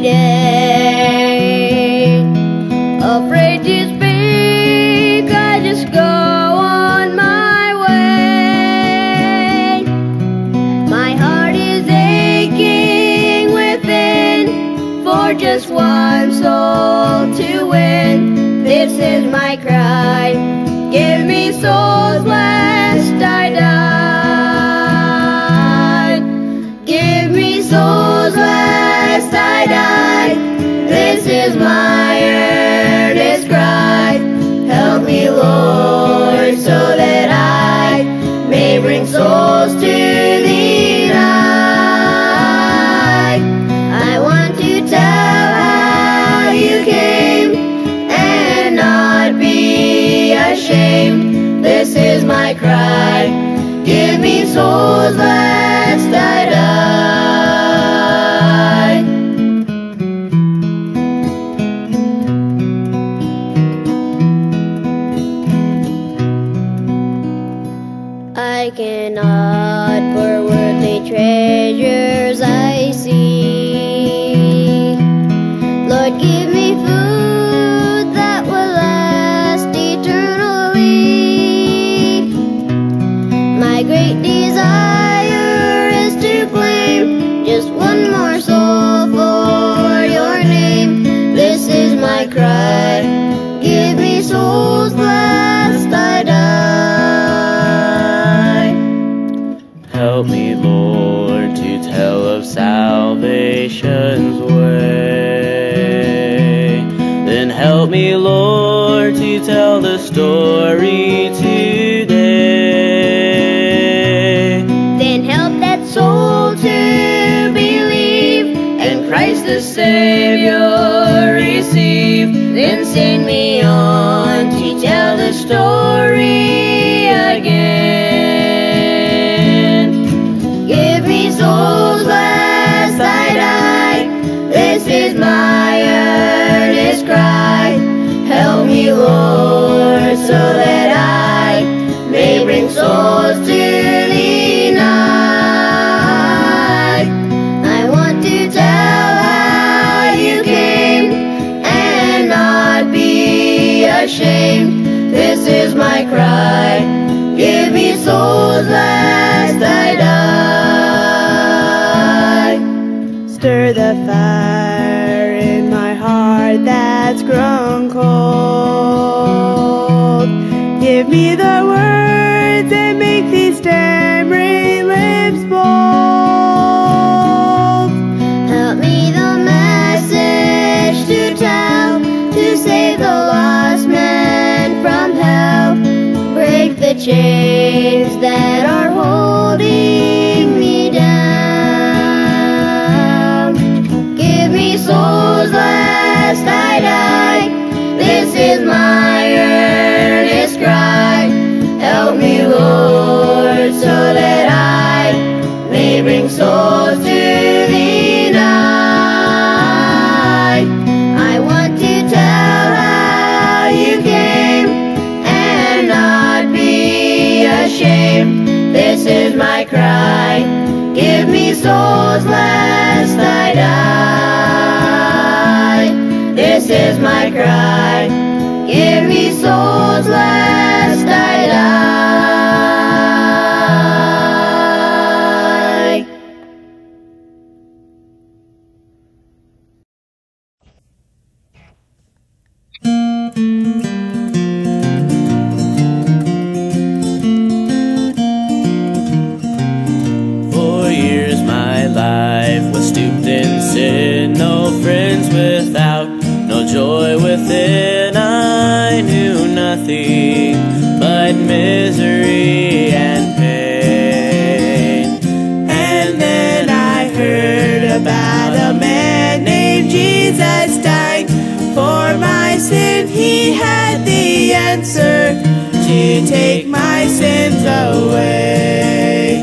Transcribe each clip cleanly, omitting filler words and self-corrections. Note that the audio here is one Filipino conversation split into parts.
day. Afraid to speak, I just go on my way. My heart is aching within for just one soul to win. This is my cry. Give me souls lest I die. Give me souls lest I die. This is my earnest cry. Help me, Lord, so that I may bring souls to Thee tonight. I want to tell how You came and not be ashamed. This is my cry. Give me souls lest I die. I cannot for worldly treasures I see. Lord, give me food that will last eternally. My great desire is to claim just one more soul for Your name. This is my cry. Give me souls lest I die. Help me, Lord, to tell of salvation's way. Then help me, Lord, to tell the story today. Then help that soul to believe and Christ the Savior receive. Then send me on to tell the story again. Give me souls lest I die. This is my earnest cry. Help me, Lord, so that I may bring souls to Thee tonight. I want to tell how You came and not be ashamed. This is my cry. Give me souls lest I die. Stir the fire in my heart that's grown cold. Give me the words that make these stammering lips bold. Help me the message to tell, to save the lost man from hell. Break the chains that are holding me down. Give me souls lest I die. This is my earnest cry. Help me, Lord, so that I may bring souls to Thee tonight. I want to tell how You came and not be ashamed. This is my cry. Give me souls lest I die. This is my cry. Give me souls lest I die. For years my life was stooped in sin, no friends without, no joy within. I knew nothing but misery and pain. And then I heard about a man named Jesus dying for my sin. He had the answer to take my sins away.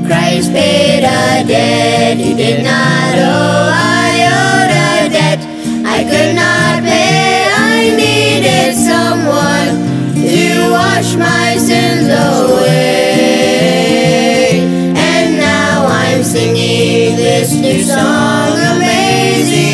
Christ paid a debt He did not owe. I owed a debt I could not pay. I needed someone to wash my sins away. And now I'm singing this new song, amazing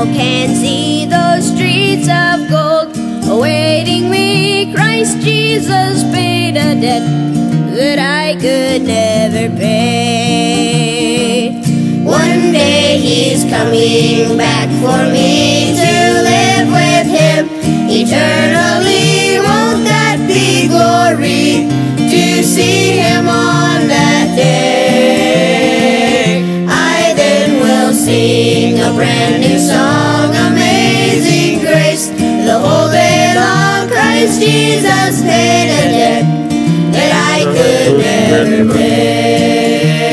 now can see those streets of gold awaiting me. Christ Jesus paid a debt that I could never pay. One day He's coming back for me to live with Him eternally. Won't that be glory to see Him on that day? I then will sing a brand new song, Amazing Grace. The whole day long Christ Jesus paid a debt that I could never pay.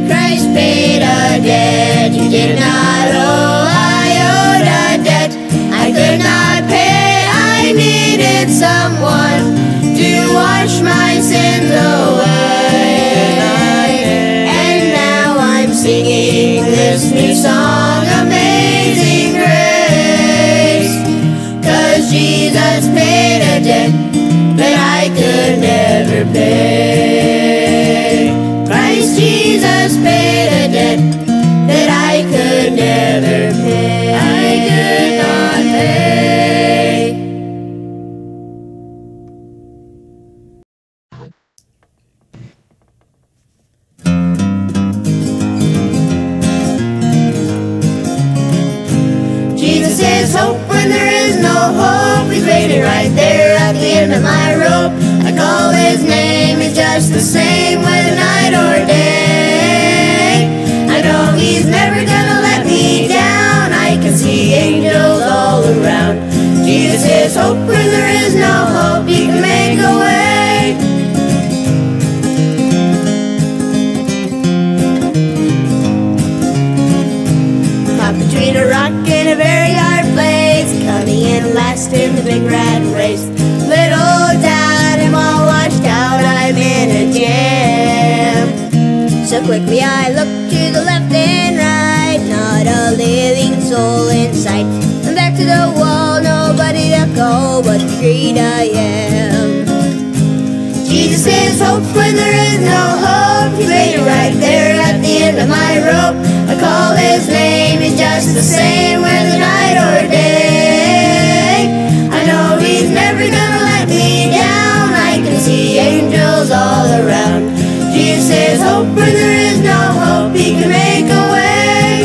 Christ paid a debt You did not owe. I owed a debt I could not pay. I needed someone to wash my sins away. And now I'm singing this new song, Amazing Grace. 'Cause Jesus paid a debt that I could never pay. Christ Jesus paid a debt that I could never pay. I could not pay. Jesus is hope when there is no hope. He's waiting right there at the end of my rope. I call His name, He's just the same whether night or day. I know He's never gonna let me down. I can see angels all around. Jesus is hope when there is no hope. He can make a way. Caught between a rock and a very hard place, coming in last in the big rat race. Little doubt I'm all washed out, I'm in a jam. So quickly I look to the left and right, not a living soul in sight. I'm back to the wall, nobody to call but the greed I am. Jesus is hope when there is no hope. He's waiting right there at the end of my rope. I call His name, He's just the same whether night or day. I know He's never gonna let me down. I can see angels all around. Jesus is hope when there is no hope. He can make a way.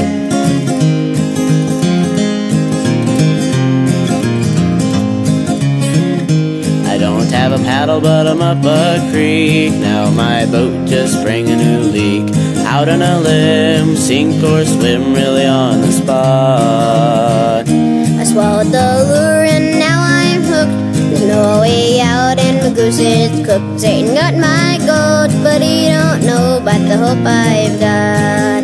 I don't have a paddle, but I'm up a creek. Now my boat just sprang a new leak. Out on a limb, sink or swim, really on the spot. I swallowed the lure and now I'm hooked. There's no way out and the goose is cooked. Satan got my gold, but he don't know about the hope I've got.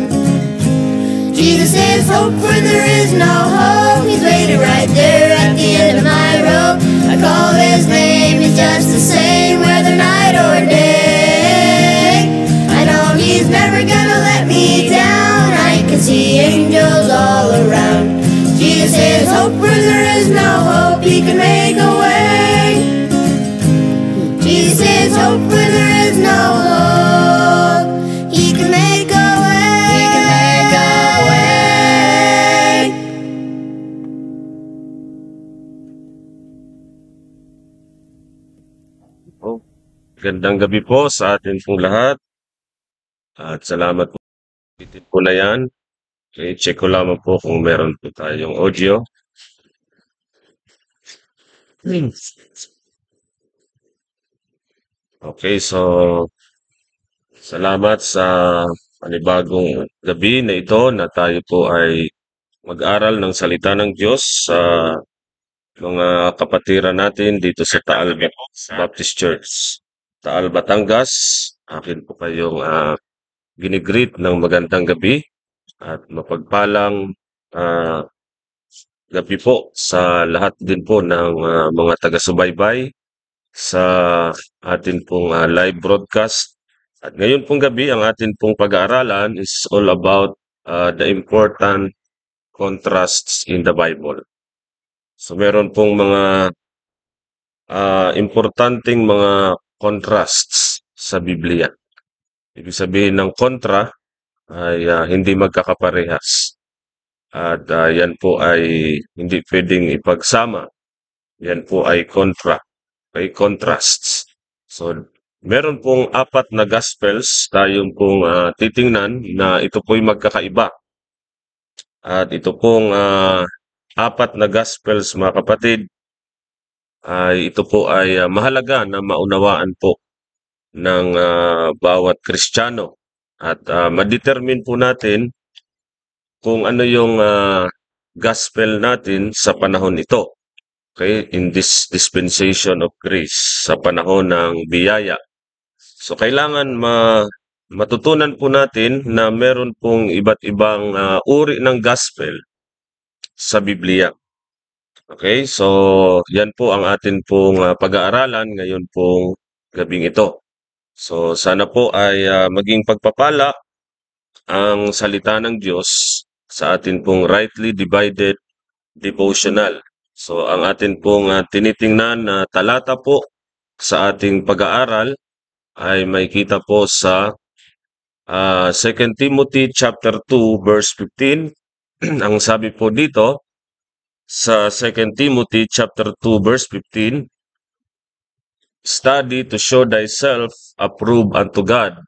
Jesus is hope when there is no hope. He's waiting right there at the end of my rope. I call His name, He's just the same whether night or day. I know He's never gonna let me down. I can see angels all around. Jesus is hope when there is no hope. He can make a way. Jesus is hope when there is no hope. He can make a way. He can make a way. Oh, gandang gabi po sa atin pong lahat. At salamat po. Bitin po na yan. I-check ko lamang po kung meron po tayong audio. Okay, so salamat sa panibagong gabi na ito na tayo po ay mag-aral ng salita ng Diyos sa mga kapatiran natin dito sa Taal Baptist Church. Taal, Batangas. Akin po kayong ginigreet ng magandang gabi at mapagpalang gabi po sa lahat din po ng mga taga-subaybay sa atin pong live broadcast. At ngayon pong gabi, ang atin pong pag-aaralan is all about the important contrasts in the Bible. So meron pong mga importanteng mga contrasts sa Biblia. Ibig sabihin ng kontra ay hindi magkakaparehas. at yan po ay hindi pwedeng ipagsama. Yan po ay contrasts. So, meron pong 4 na gospels tayong pong titingnan na ito po'y magkakaiba. At ito pong 4 na gospels, mga kapatid, ito po ay mahalaga na maunawaan po ng bawat Kristiyano. At ma-determine po natin kung ano yung gospel natin sa panahon ito. Okay, in this dispensation of grace, sa panahon ng biyaya. So kailangan matutunan po natin na meron pong iba't ibang uri ng gospel sa Biblia. Okay, so yan po ang atin pong pag-aaralan ngayon pong gabing ito. So sana po ay maging pagpapala ang salita ng Diyos sa atin pong rightly divided devotional. So ang atin pong tinitingnan na talata po sa ating pag-aaral ay makikita po sa 2 Timothy chapter 2 verse 15. Ang sabi po dito sa 2 Timothy chapter 2 verse 15, "Study to show thyself approved unto God,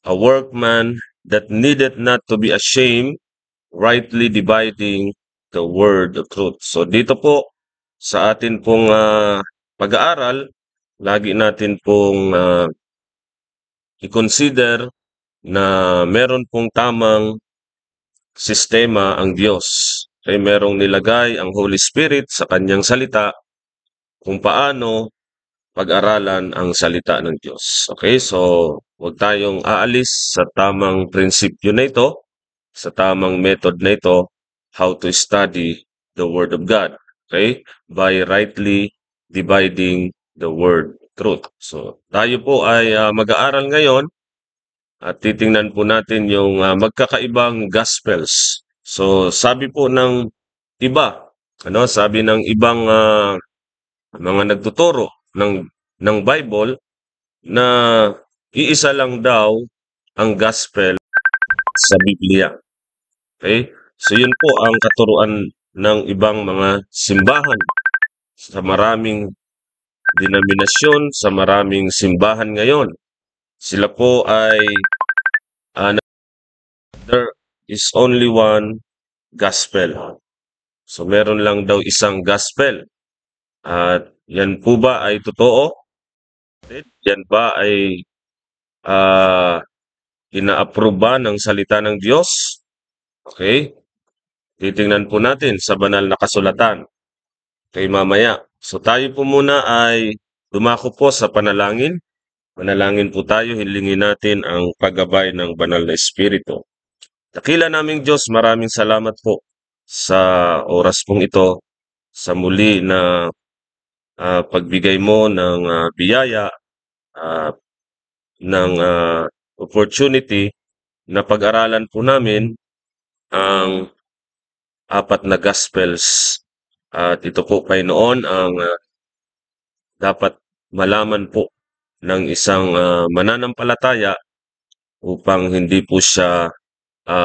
a workman that needeth not to be ashamed, rightly dividing the word of truth." So dito po sa atin pong pag-aaral, lagi natin pong i-consider na meron pong tamang sistema ang Diyos. Kaya merong nilagay ang Holy Spirit sa kanyang salita kung paano pag-aralan ang salita ng Diyos. Okay, so huwag tayong aalis sa tamang prinsipyo na ito, sa tamang method na ito, how to study the Word of God. Okay, by rightly dividing the word truth. So tayo po ay mag-aaral ngayon at titingnan po natin yung magkakaibang gospels. So sabi po ng iba, sabi ng ibang mga nagtuturo ng Bible na iisa lang daw ang gospel sa Biblia. Okay? So yun po ang katuruan ng ibang mga simbahan sa maraming denominasyon, sa maraming simbahan ngayon. Sila po ay there is only one gospel. So meron lang daw isang gospel. At yan po ba ay totoo? Yan ba ay ina-approve ba ng salita ng Diyos? Okay? Titingnan po natin sa banal na kasulatan. Okay, mamaya. So tayo po muna ay dumako po sa panalangin. Manalangin po tayo, hilingin natin ang paggabay ng banal na Espiritu. Dakila naming Diyos, maraming salamat po sa oras pong ito, sa muli na pagbigay mo ng biyaya, ng opportunity na pag-aralan po namin ang 4 na gospels. At ito po kay noon ang dapat malaman po ng isang mananampalataya upang hindi po siya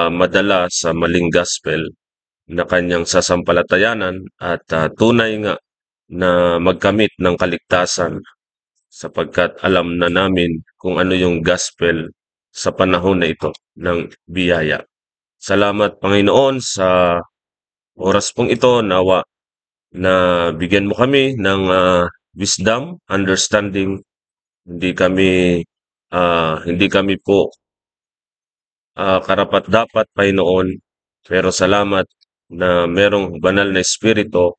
madala sa maling gospel na kanyang sasampalatayanan at tunay nga na magkamit ng kaligtasan sapagkat alam na namin kung ano yung gospel sa panahon na ito ng biyaya. Salamat Panginoon sa oras pong ito, nawa na bigyan mo kami ng wisdom, understanding. Hindi kami po karapat-dapat Panginoon, pero salamat na merong banal na Espiritu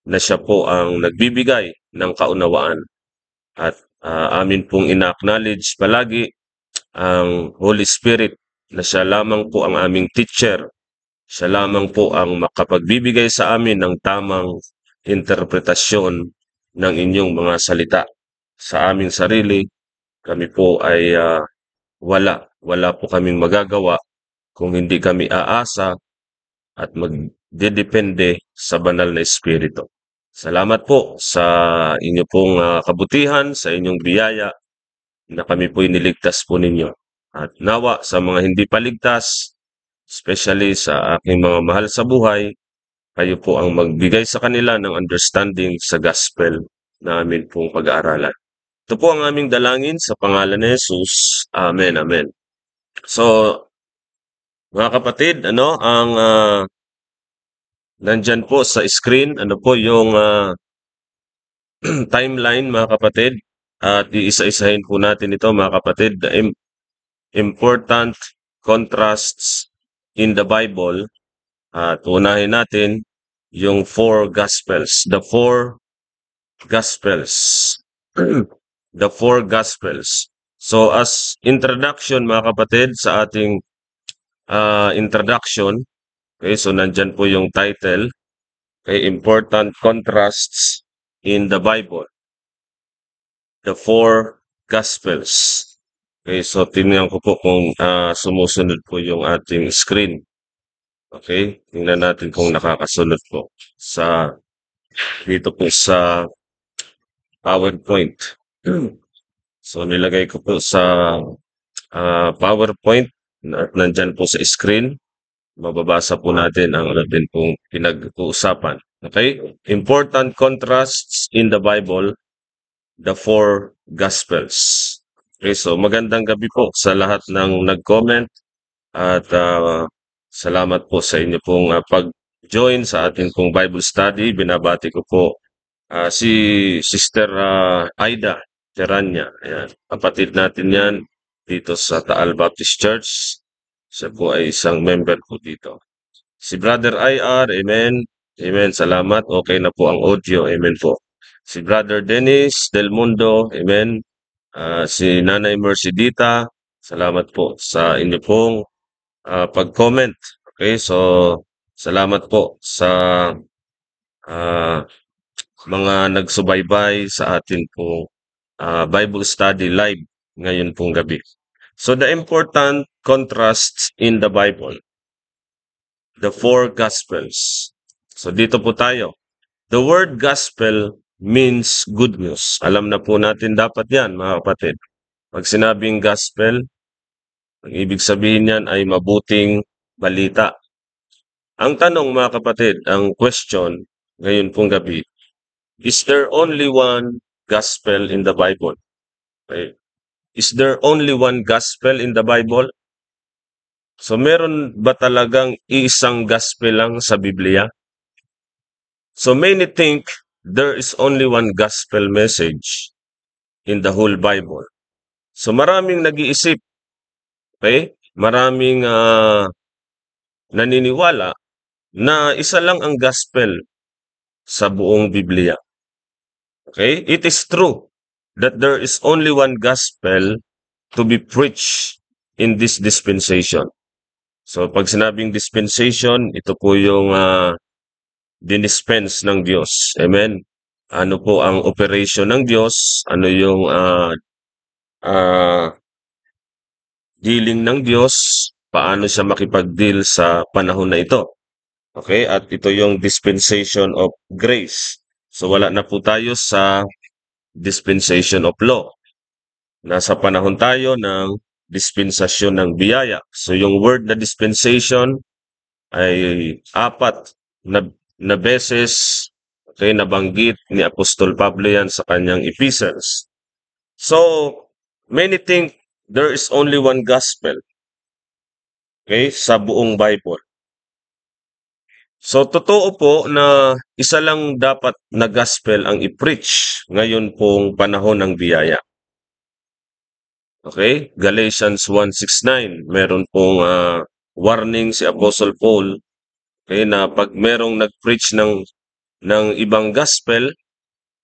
na siya po ang nagbibigay ng kaunawaan. At amin pong ina-acknowledge palagi ang Holy Spirit na siya lamang po ang aming teacher. Siya lamang po ang makapagbibigay sa amin ng tamang interpretasyon ng inyong mga salita. Sa aming sarili, kami po ay wala po kaming magagawa kung hindi kami aasa at magdedepende sa banal na Espiritu. Salamat po sa inyo pong kabutihan, sa inyong biyaya na kami po'y niligtas po ninyo. At nawa sa mga hindi paligtas, especially sa aking mga mahal sa buhay, kayo po ang magbigay sa kanila ng understanding sa gospel na amin pong pag-aaralan. Ito po ang aming dalangin sa pangalan ni Jesus. Amen, amen. So, mga kapatid, ang nandyan po sa screen, po yung timeline, mga kapatid. At iisa-isahin po natin ito, mga kapatid. The important contrasts in the Bible. At unahin natin yung 4 Gospels. The 4 Gospels. The 4 Gospels. So as introduction, mga kapatid, sa ating introduction, okay, so nandyan po yung title, okay, Important Contrasts in the Bible. The 4 Gospels. Okay, so tingnan ko po kung sumusunod po yung ating screen. Okay, tingnan natin kung nakakasunod po dito po sa PowerPoint. So nilagay ko po sa PowerPoint at nandyan po sa screen. Mababasa po natin ang atin pong pinag-uusapan. Okay? Important contrasts in the Bible, the 4 Gospels. Okay, so magandang gabi po sa lahat ng nag-comment at salamat po sa inyo pong pag-join sa ating pong Bible study. Binabati ko po si Sister Aida Teranya. Ayan, kapatid natin yan dito sa Taal Baptist Church. Siya po ay isang member po dito. Si Brother IR, amen. Amen, salamat. Okay na po ang audio, amen po. Si Brother Dennis Del Mundo, amen. Si Nanay Mercedita, salamat po sa inyo pong pag-comment. Okay, so salamat po sa mga nagsubaybay sa atin pong Bible study live ngayon pong gabi. So the important contrasts in the Bible, the 4 Gospels. So dito po tayo. The word gospel means good news. Alam na po natin dapat yan, mga kapatid. Pag sinabing gospel, ang ibig sabihin yan ay mabuting balita. Ang tanong, mga kapatid, ang question ngayon pong gabi, is there only one gospel in the Bible? Okay. Is there only one gospel in the Bible? So meron ba talagang isang gospel lang sa Biblia? So many think there is only one gospel message in the whole Bible. So maraming nag-iisip, okay? Maraming naniniwala na isa lang ang gospel sa buong Biblia. Okay? It is true that there is only one gospel to be preached in this dispensation. So pag sinabing dispensation, ito po yung dinispense ng Diyos. Amen? Ano po ang operation ng Diyos? Ano yung dealing ng Diyos? Paano siya makipag-deal sa panahon na ito? Okay? At ito yung dispensation of grace. So wala na po tayo sa dispensation of law. Nasa panahon tayo ng dispensasyon ng biyaya. So yung word na dispensation ay 4 na beses, okay, nabanggit ni Apostol Pablo yan sa kanyang epistles. So many think there is only one gospel, okay, sa buong Bible. So totoo po na isa lang dapat na gospel ang i-preach ngayon pong panahon ng biyaya. Okay? Galatians 1:6-9, meron pong warning si Apostle Paul, okay, na pag merong nag-preach ng ibang gospel,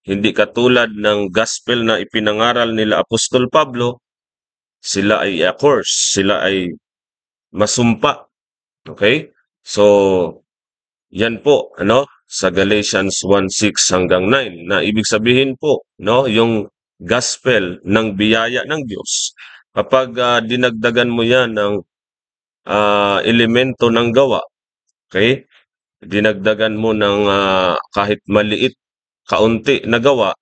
hindi katulad ng gospel na ipinangaral nila Apostol Pablo, sila ay accursed, sila ay masumpa. Okay? So yan po, sa Galatians 1:6-9, na ibig sabihin po, yung gospel ng biyaya ng Diyos, kapag dinagdagan mo yan ng elemento ng gawa, okay? Dinagdagan mo ng kahit maliit, kaunti na gawa,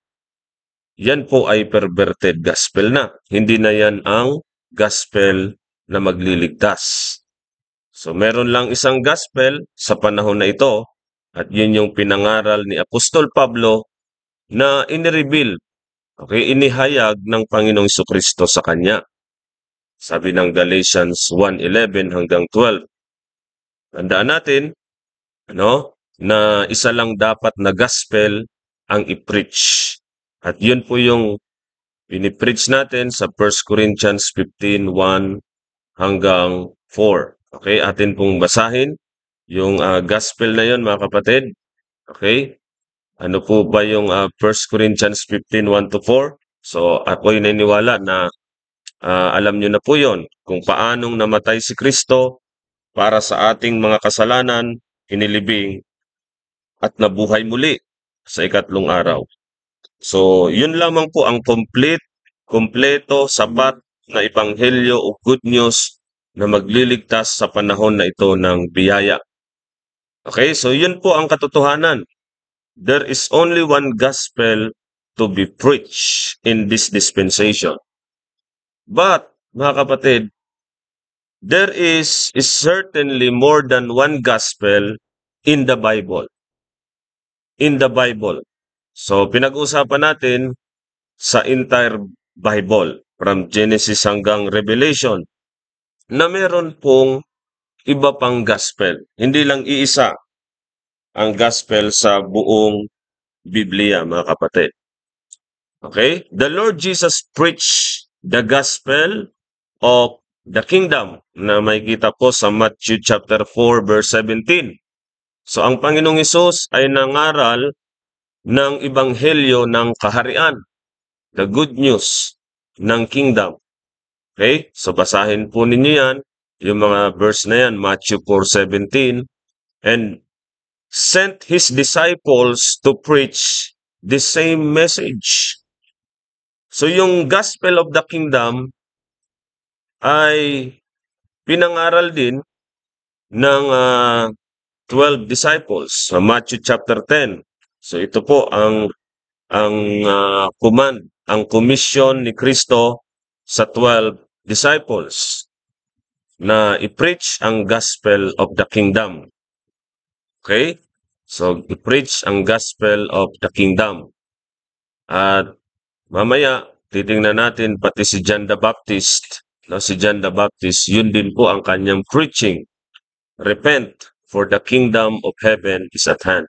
yan po ay perverted gospel na. Hindi na yan ang gospel na magliligtas. So meron lang isang gospel sa panahon na ito at yun yung pinangaral ni Apostol Pablo na inireveal, okay, inihayag ng Panginoong Jesucristo sa kanya. Sabi ng Galatians 1:11 hanggang 12. Tandaan natin, na isa lang dapat na gospel ang i-preach. At yun po yung pinipreach natin sa 1 Corinthians 15:1 hanggang 4. Okay, atin pong basahin yung gospel na yun, mga kapatid. Okay? Ano po ba yung 1 Corinthians 15:1 to 4? So, ako'y naniniwala na alam nyo na po yun kung paanong namatay si Kristo para sa ating mga kasalanan, inilibing, at nabuhay muli sa ikatlong araw. So, yun lamang po ang kompleto, sapat na ebanghelyo o good news na magliligtas sa panahon na ito ng biyaya. Okay, so yun po ang katotohanan. There is only one gospel to be preached in this dispensation. But, mga kapatid, there is certainly more than one gospel in the Bible. In the Bible. So, pinag-usapan natin sa entire Bible, from Genesis hanggang Revelation, na meron pong iba pang gospel. Hindi lang iisa ang gospel sa buong Biblia, mga kapatid. Okay? The Lord Jesus preached the gospel of the kingdom na makikita po sa Matthew chapter 4 verse 17. So ang Panginoong Hesus ay nangaral ng ebanghelyo ng kaharian, the good news ng kingdom. Okay? So basahin po ninyo yan, yung mga verse na yan, Matthew 4:17, and sent his disciples to preach the same message. So yung gospel of the kingdom ay pinangaral din ng 12 disciples sa Matthew chapter 10. So ito po ang command, ang commission ni Kristo sa 12 disciples na i-preach ang gospel of the kingdom. Okay? So i-preach ang gospel of the kingdom. At mamaya titingnan natin pati si John the Baptist. Si John the Baptist, yun din po ang kanyang preaching. Repent, for the kingdom of heaven is at hand.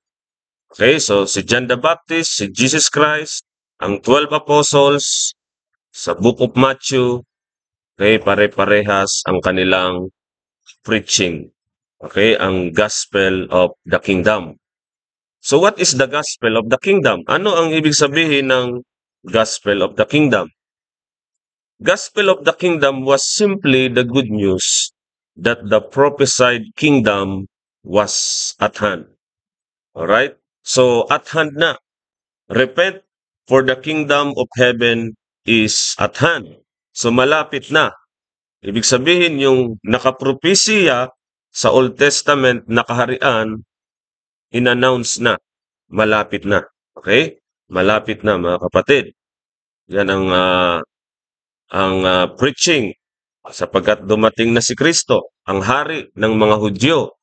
Okay, so si John the Baptist, si Jesus Christ, ang 12 apostles sa Book of Matthew, okay, pare-parehas ang kanilang preaching. Okay, ang gospel of the kingdom. So what is the gospel of the kingdom? Ano ang ibig sabihin ng gospel of the kingdom? Gospel of the kingdom was simply the good news that the prophesied kingdom was at hand. Alright? So, at hand na. Repent, for the kingdom of heaven is at hand. So, malapit na. Ibig sabihin, yung nakapropesiya sa Old Testament na kaharian, in-announce na. Malapit na. Okay? Malapit na, mga kapatid. Yan ang preaching sapagkat dumating na si Kristo, ang hari ng mga Hudyo,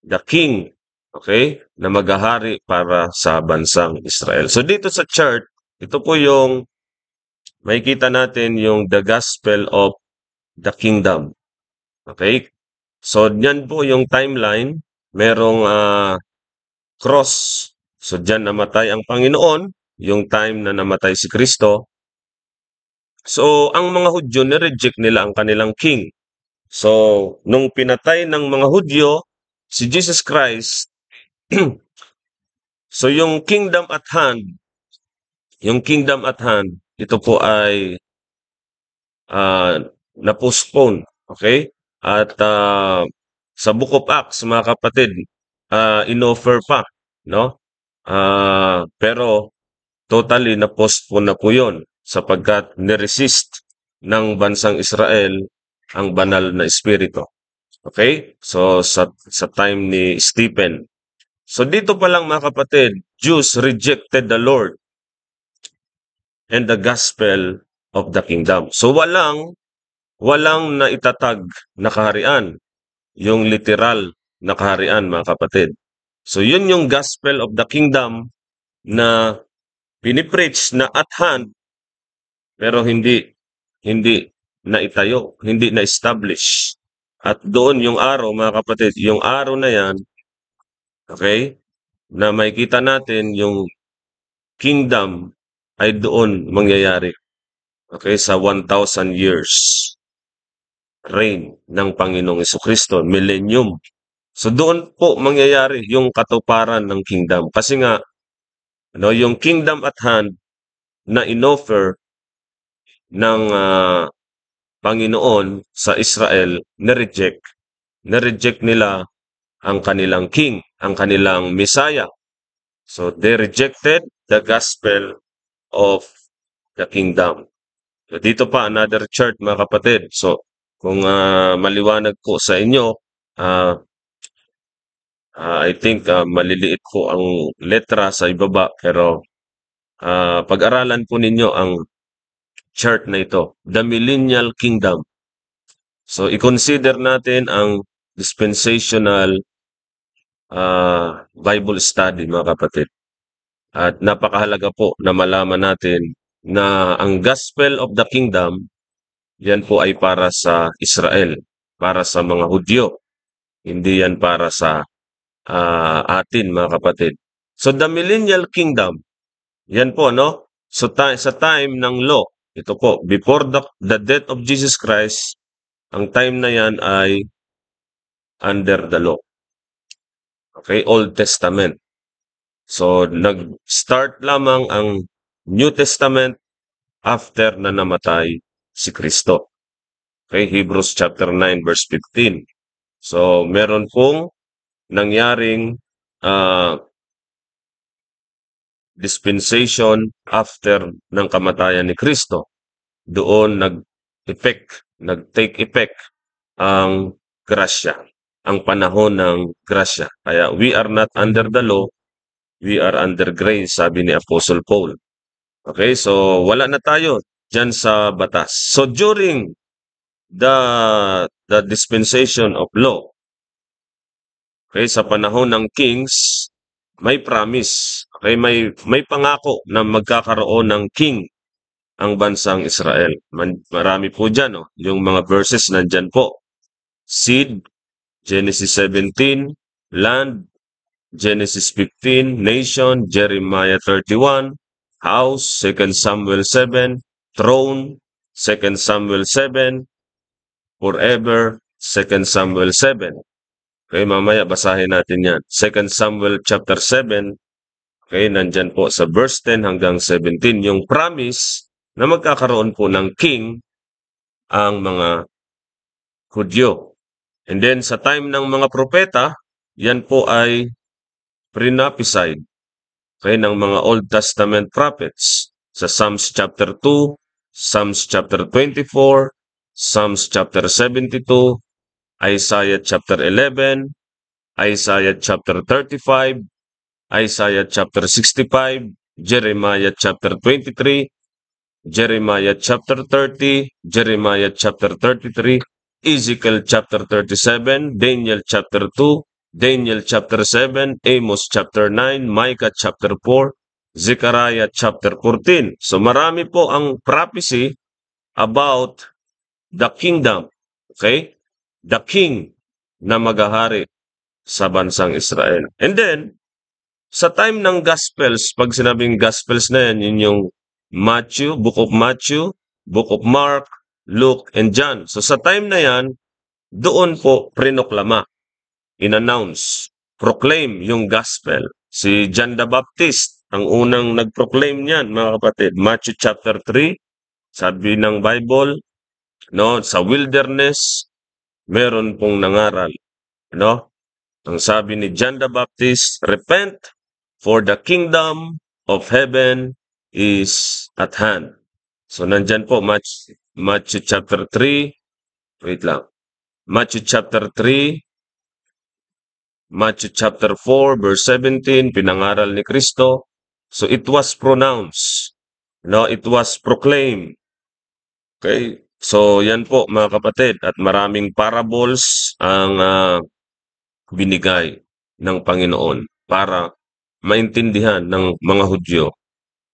the king, okay, na maghahari para sa bansang Israel. So dito sa chart, ito po yung makikita natin yung the gospel of the kingdom. Okay? So diyan po yung timeline, merong cross. So diyan namatay ang Panginoon, yung time na namatay si Kristo. So, ang mga Hudyo, nireject nila ang kanilang king. So, nung pinatay ng mga Hudyo, si Jesus Christ, so yung kingdom at hand, ito po ay na-postpone. Okay? At sa Book of Acts, mga kapatid, in-offer pa. No? Pero, totally na-postpone na po yun sapagkat niresist ng bansang Israel ang banal na espiritu. Okay? So, sa time ni Stephen. So, dito pa lang mga kapatid, Jews rejected the Lord and the gospel of the kingdom. So, walang naitatag na kaharian yung literal na kaharian, mga kapatid. So yun yung gospel of the kingdom na pinipreach na at hand, pero hindi na itayo, hindi na establish. At doon yung araw, mga kapatid, yung araw na yan, okay, na makikita natin yung kingdom ay doon mangyayari. Okay, sa 1,000 years reign ng Panginoong Jesucristo, millennium. So doon po mangyayari yung katuparan ng kingdom. Kasi nga, yung kingdom at hand na inoffer ng Panginoon sa Israel, na-reject nila ang kanilang king, ang kanilang Messiah. So they rejected the gospel of the kingdom. So dito pa another chart, mga kapatid. So kung maliwanag po sa inyo, I think maliliit po ang letra sa ibaba, pero pag-aralan po ninyo ang chart na ito, the millennial kingdom. So i-consider natin ang dispensational Bible study, mga kapatid. At napakahalaga po na malaman natin na ang gospel of the kingdom, yan po ay para sa Israel, para sa mga Hudyo. Hindi yan para sa atin, mga kapatid. So the millennial kingdom, yan po, no? So sa time ng law, ito po, before the death of Jesus Christ, ang time na yan ay under the law. Okay, Old Testament. So nag-start lamang ang New Testament after na namatay si Kristo. Okay, Hebrews chapter 9 verse 15. So meron pong nangyaring dispensation after ng kamatayan ni Kristo. Doon nag-take effect ang grasya, ang panahon ng grasya. Kaya we are not under the law, we are under grace, sabi ni Apostle Paul. Okay, so wala na tayo dyan sa batas. So during the dispensation of law, okay, sa panahon ng kings, may promise, okay, may pangako na magkakaroon ng king ang bansang Israel. Marami po dyan, no? Yung mga verses nandyan po. Seed, Genesis 17, land, Genesis 15, nation, Jeremiah 31, house, 2 Samuel 7, throne, 2 Samuel 7, forever, 2 Samuel 7. Okay, mamaya basahin natin yan. 2 Samuel chapter 7, okay, nandyan po sa verse 10 hanggang 17, yung promise na magkakaroon po ng king ang mga Hudyo. And then sa time ng mga propeta, yan po ay prophesied, okay, ng mga Old Testament prophets. Sa Psalms chapter 2, Psalms chapter 24, Psalms chapter 72, Isaiah chapter 11, Isaiah chapter 35, Isaiah chapter 65, Jeremiah chapter 23, Jeremiah chapter 30, Jeremiah chapter 33, Ezekiel chapter 37, Daniel chapter 2, Daniel chapter 7, Amos chapter 9, Micah chapter 4, Zechariah chapter 14. So marami po ang prophecy about the kingdom, okay? The king na maghahari sa bansang Israel. And then, sa time ng Gospels, pag sinabing Gospels na yan, yun yung Matthew, Book of Matthew, Book of Mark, Luke, and John. So sa time na yan, doon po prinoklama, in-announce, proclaim yung Gospel. Si John the Baptist, ang unang nag-proclaim niyan, mga kapatid. Matthew chapter 3, sabi ng Bible, no, sa wilderness, meron pong nangaral, no? Ang sabi ni John the Baptist, repent, for the kingdom of heaven is at hand. So nandyan po, Matthew chapter 3, wait lang, Matthew chapter 3, Matthew chapter 4, verse 17, pinangaral ni Kristo. So it was pronounced, no, it was proclaimed. Okay, So yan po mga kapatid, at maraming parables ang binigay ng Panginoon para maintindihan ng mga Hudyo,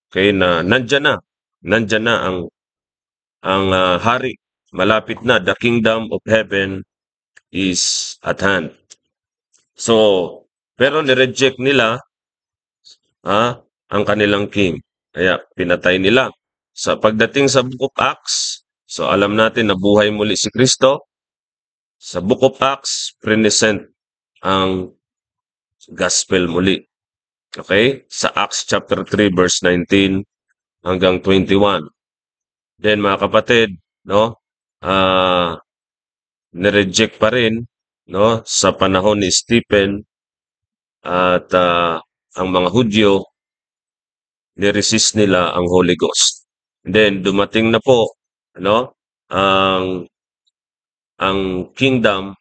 okay, na nandyan na ang hari, malapit na, the kingdom of heaven is at hand. So, pero nireject nila ang kanilang king. Kaya pinatay nila. Sa pagdating sa Book of Acts, so alam natin na buhay muli si Kristo. Sa Book of Acts, present ang gospel muli. Okay? Sa Acts chapter 3 verse 19 hanggang 21. Then mga kapatid, no? Nireject pa rin, no, sa panahon ni Stephen at ang mga Hudyo, niresist nila ang Holy Ghost. Then dumating na po, no, ang kingdom,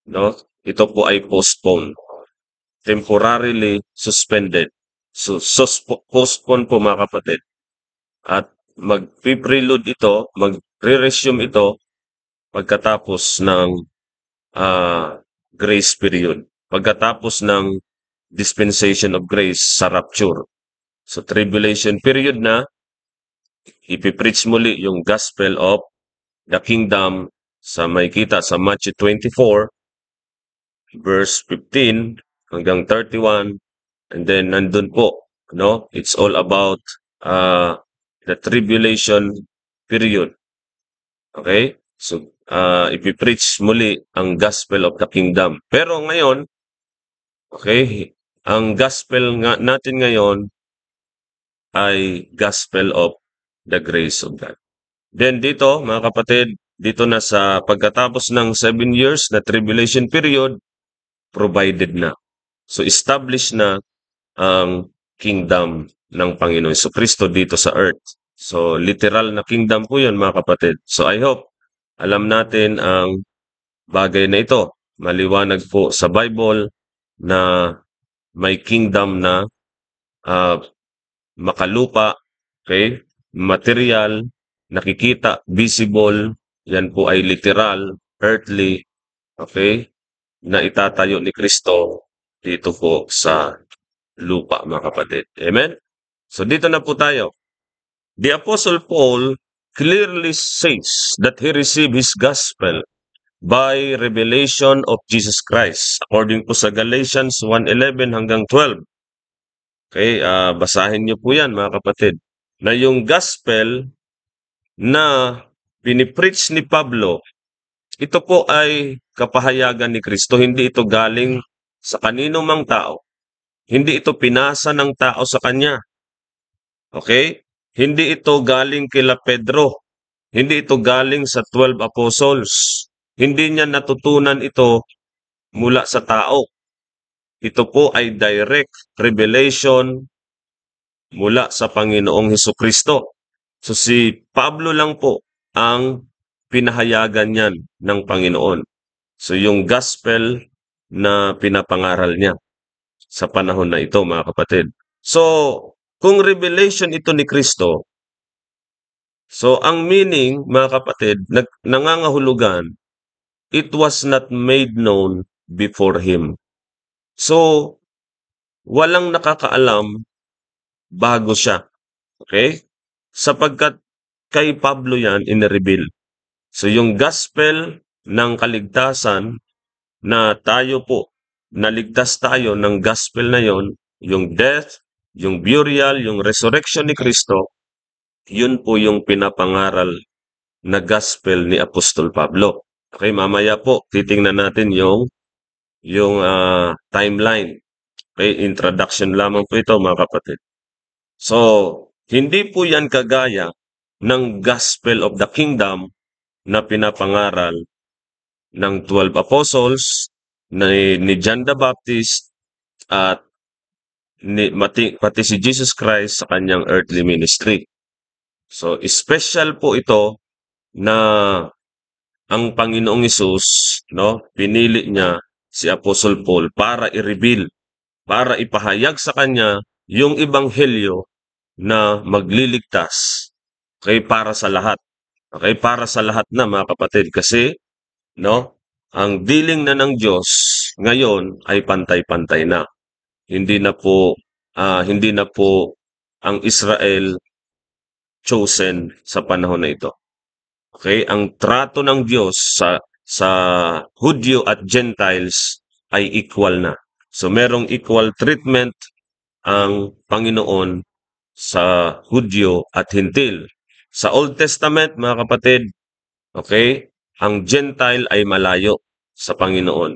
no, ito po ay postponed, temporarily suspended. So postpone po mga kapatid. At mag-prelude ito, magre-resume ito pagkatapos ng grace period. Pagkatapos ng dispensation of grace sa rapture. So tribulation period na, ipipreach muli yung gospel of the kingdom sa may kita sa Matthew 24 verse 15 hanggang 31, and then nandun po, no, it's all about the tribulation period. Okay? So ipipreach muli ang gospel of the kingdom. Pero ngayon, okay, ang gospel nga natin ngayon ay gospel of the grace of God. Then dito, mga kapatid, dito na sa pagkatapos ng 7 years na tribulation period, provided na. So established na ang kingdom ng Panginoon Jesucristo dito sa earth. So literal na kingdom po yun mga kapatid. So I hope alam natin ang bagay na ito. Maliwanag po sa Bible na may kingdom na makalupa, okay, material, nakikita, visible, yan po ay literal, earthly, okay, na itatayo ni Kristo dito po sa lupa mga kapatid. Amen? So dito na po tayo. The Apostle Paul clearly says that he received his gospel by revelation of Jesus Christ. According po sa Galatians 1:11 hanggang 12. Okay, basahin niyo po yan mga kapatid. Na yung gospel na pinipreach ni Pablo, ito po ay kapahayagan ni Kristo. Hindi ito galing sa kanino mang tao. Hindi ito pinasa ng tao sa kanya. Okay? Hindi ito galing kila Pedro. Hindi ito galing sa 12 apostles. Hindi niya natutunan ito mula sa tao. Ito po ay direct revelation mula sa Panginoong Hesukristo. So si Pablo lang po ang pinahayagan niyan ng Panginoon. So yung gospel na pinapangaral niya sa panahon na ito mga kapatid. So kung revelation ito ni Kristo, so ang meaning mga kapatid, nangangahulugan, it was not made known before Him. So, walang nakakaalam bago siya. Okay? Sapagkat kay Pablo yan in-reveal. So, yung gospel ng kaligtasan na tayo po, naligtas tayo ng gospel na yon, yung death, yung burial, yung resurrection ni Kristo, yun po yung pinapangaral na gospel ni Apostol Pablo. Okay, mamaya po, titingnan natin yung timeline. Okay, introduction lamang po ito mga kapatid. So, hindi po yan kagaya ng gospel of the kingdom na pinapangaral ng 12 apostles, ni John the Baptist, at pati si Jesus Christ sa kanyang earthly ministry. So, special po ito na ang Panginoong Hesus, no, pinili niya si Apostle Paul para i-reveal, para ipahayag sa kanya yung ebanghelyo na magliligtas kay para sa lahat. Okay? Para sa lahat na, mga kapatid. Kasi, no, ang dealing na ng Diyos ngayon ay pantay-pantay na. Hindi na po ang Israel chosen sa panahon na ito. Okay? Ang trato ng Diyos sa Hudyo at Gentiles ay equal na. So merong equal treatment ang Panginoon sa Hudyo at Hintil. Sa Old Testament, mga kapatid, okay, ang Gentile ay malayo sa Panginoon.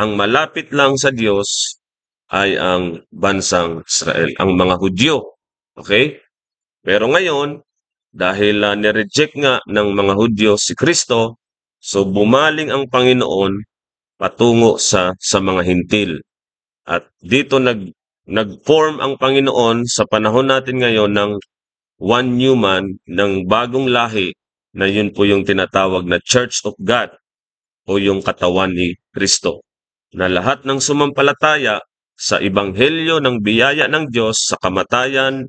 Ang malapit lang sa Diyos ay ang bansang Israel, ang mga Hudyo. Okay? Pero ngayon, dahil nireject nga ng mga Hudyo si Kristo, so bumaling ang Panginoon patungo sa mga Hintil. At dito nag-form ang Panginoon sa panahon natin ngayon ng one new man, ng bagong lahi, na yun po yung tinatawag na Church of God o yung katawan ni Kristo. Na lahat ng sumampalataya sa ebanghelyo ng biyaya ng Diyos sa kamatayan,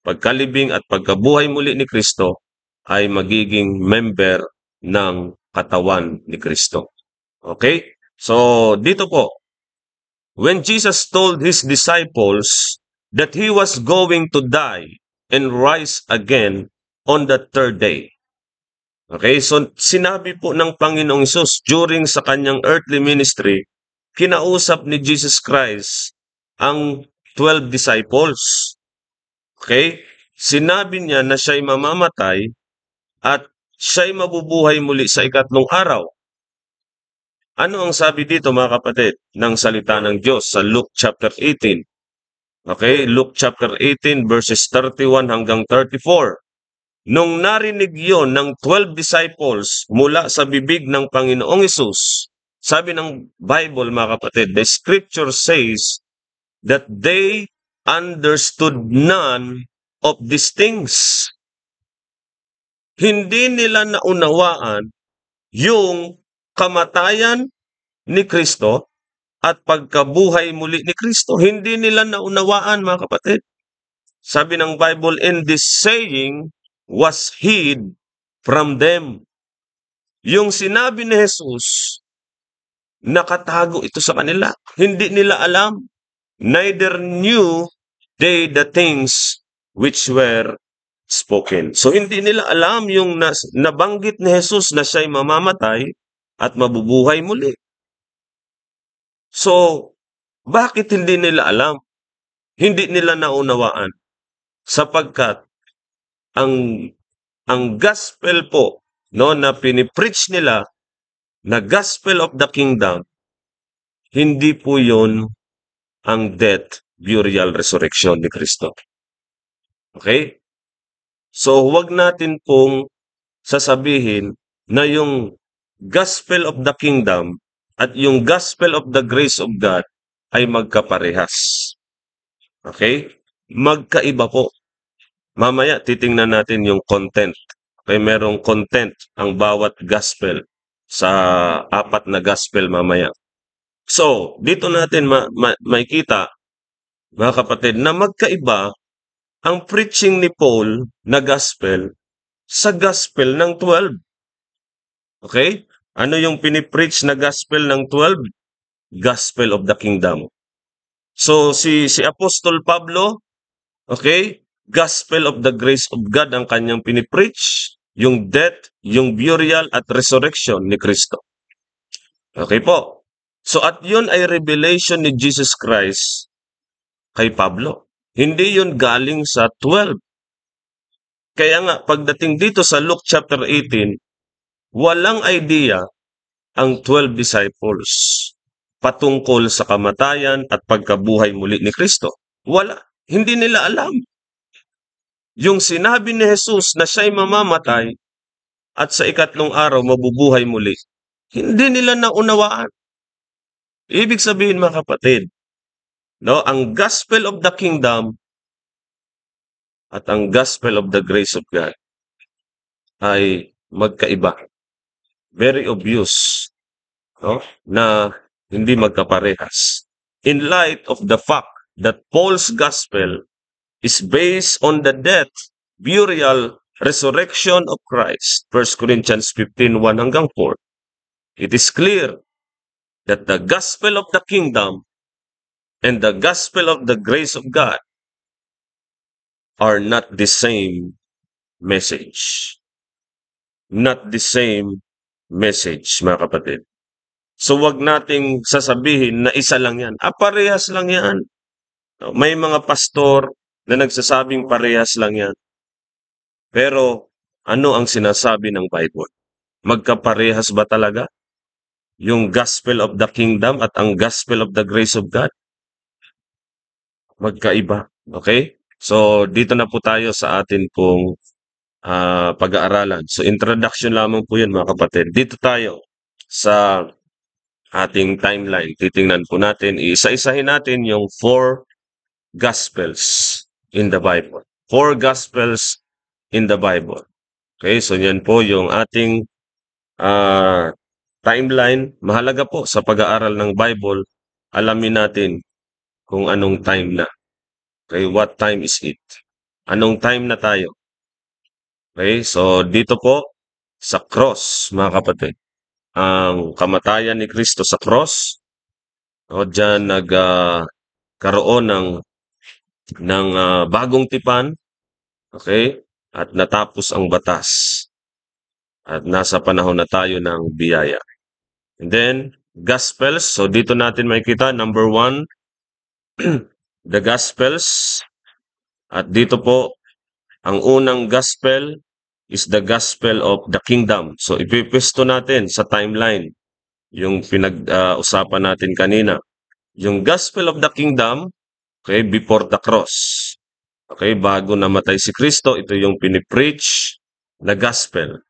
pagkalibing at pagkabuhay muli ni Kristo ay magiging member ng katawan ni Kristo. Okay? So, dito po, when Jesus told his disciples that he was going to die and rise again on the third day. Okay, so sinabi po ng Panginoong Hesus during sa kanyang earthly ministry, kinausap ni Jesus Christ ang 12 disciples. Okay, sinabi niya na siya'y mamamatay at siya'y mabubuhay muli sa ikatlong araw. Ano ang sabi dito, mga kapatid, ng salita ng Diyos sa Luke chapter 18? Okay, Luke chapter 18 verses 31 hanggang 34. Nung narinig yon ng 12 disciples mula sa bibig ng Panginoong Hesus, sabi ng Bible, mga kapatid, the scripture says that they understood none of these things. Hindi nila naunawaan yung kamatayan ni Kristo at pagkabuhay muli ni Kristo. Hindi nila naunawaan, mga kapatid. Sabi ng Bible, in this saying was hid from them. Yung sinabi ni Jesus, nakatago ito sa kanila. Hindi nila alam. Neither knew they the things which were spoken. So hindi nila alam yung nabanggit ni Jesus na siya'y mamamatay at mabubuhay muli. So, bakit hindi nila alam? Hindi nila naunawaan. Sapagkat ang gospel po, no, na pinipreach nila, na gospel of the kingdom, hindi po yun ang death, burial, resurrection ni Kristo. Okay? So, huwag natin pong sasabihin na yung gospel of the kingdom at yung gospel of the grace of God ay magkaparehas. Okay? Magkaiba po. Mamaya, titingnan natin yung content. Okay, merong content ang bawat gospel sa 4 na gospel mamaya. So, dito natin makikita, mga kapatid, na magkaiba ang preaching ni Paul na gospel sa gospel ng 12. Okay? Ano yung pinipreach na gospel ng 12? Gospel of the kingdom. So, si Apostol Pablo, okay, gospel of the grace of God ang kanyang pinipreach, yung death, yung burial at resurrection ni Kristo. Okay po. So at yun ay revelation ni Jesus Christ kay Pablo. Hindi yun galing sa 12. Kaya nga, pagdating dito sa Luke chapter 18, walang idea ang 12 disciples patungkol sa kamatayan at pagkabuhay muli ni Kristo. Wala. Hindi nila alam. Yung sinabi ni Jesus na siya'y mamamatay at sa ikatlong araw mabubuhay muli, hindi nila naunawaan. Ibig sabihin, mga kapatid, no, ang gospel of the kingdom at ang gospel of the grace of God ay magkaiba. Very obvious, no, na hindi magkaparehas. In light of the fact that Paul's gospel is based on the death, burial, resurrection of Christ, 1 Corinthians 15:1 hanggang 4, it is clear that the gospel of the kingdom and the gospel of the grace of God are not the same message. Not the same message, mga kapatid. So wag nating sasabihin na isa lang yan. Parehas lang yan. May mga pastor na nagsasabing parehas lang yan. Pero ano ang sinasabi ng Bible? Magkaparehas ba talaga? Yung gospel of the kingdom at ang gospel of the grace of God? Magkaiba. Okay? So dito na po tayo sa atin pong pag-aaralan. So introduction lamang po yun, mga kapatid. Dito tayo sa ating timeline. Titingnan po natin, isa-isahin natin yung 4 Gospels in the Bible. 4 Gospels in the Bible. Okay, so yan po yung ating timeline. Mahalaga po sa pag-aaral ng Bible, alamin natin kung anong time na. Okay, what time is it? Anong time na tayo? Okay, so dito po sa cross, mga kapatid, ang kamatayan ni Kristo sa cross, diyan nagkaroon ng bagong tipan, okay, at natapos ang batas. At nasa panahon na tayo ng biyaya. And then, Gospels, so dito natin makikita, number 1, the Gospels, at dito po, ang unang Gospel is the Gospel of the Kingdom. So, ipipisto natin sa timeline yung pinag-usapan natin kanina. Yung Gospel of the Kingdom, okay, before the cross. Okay, bago namatay si Kristo, ito yung pinipreach na Gospel.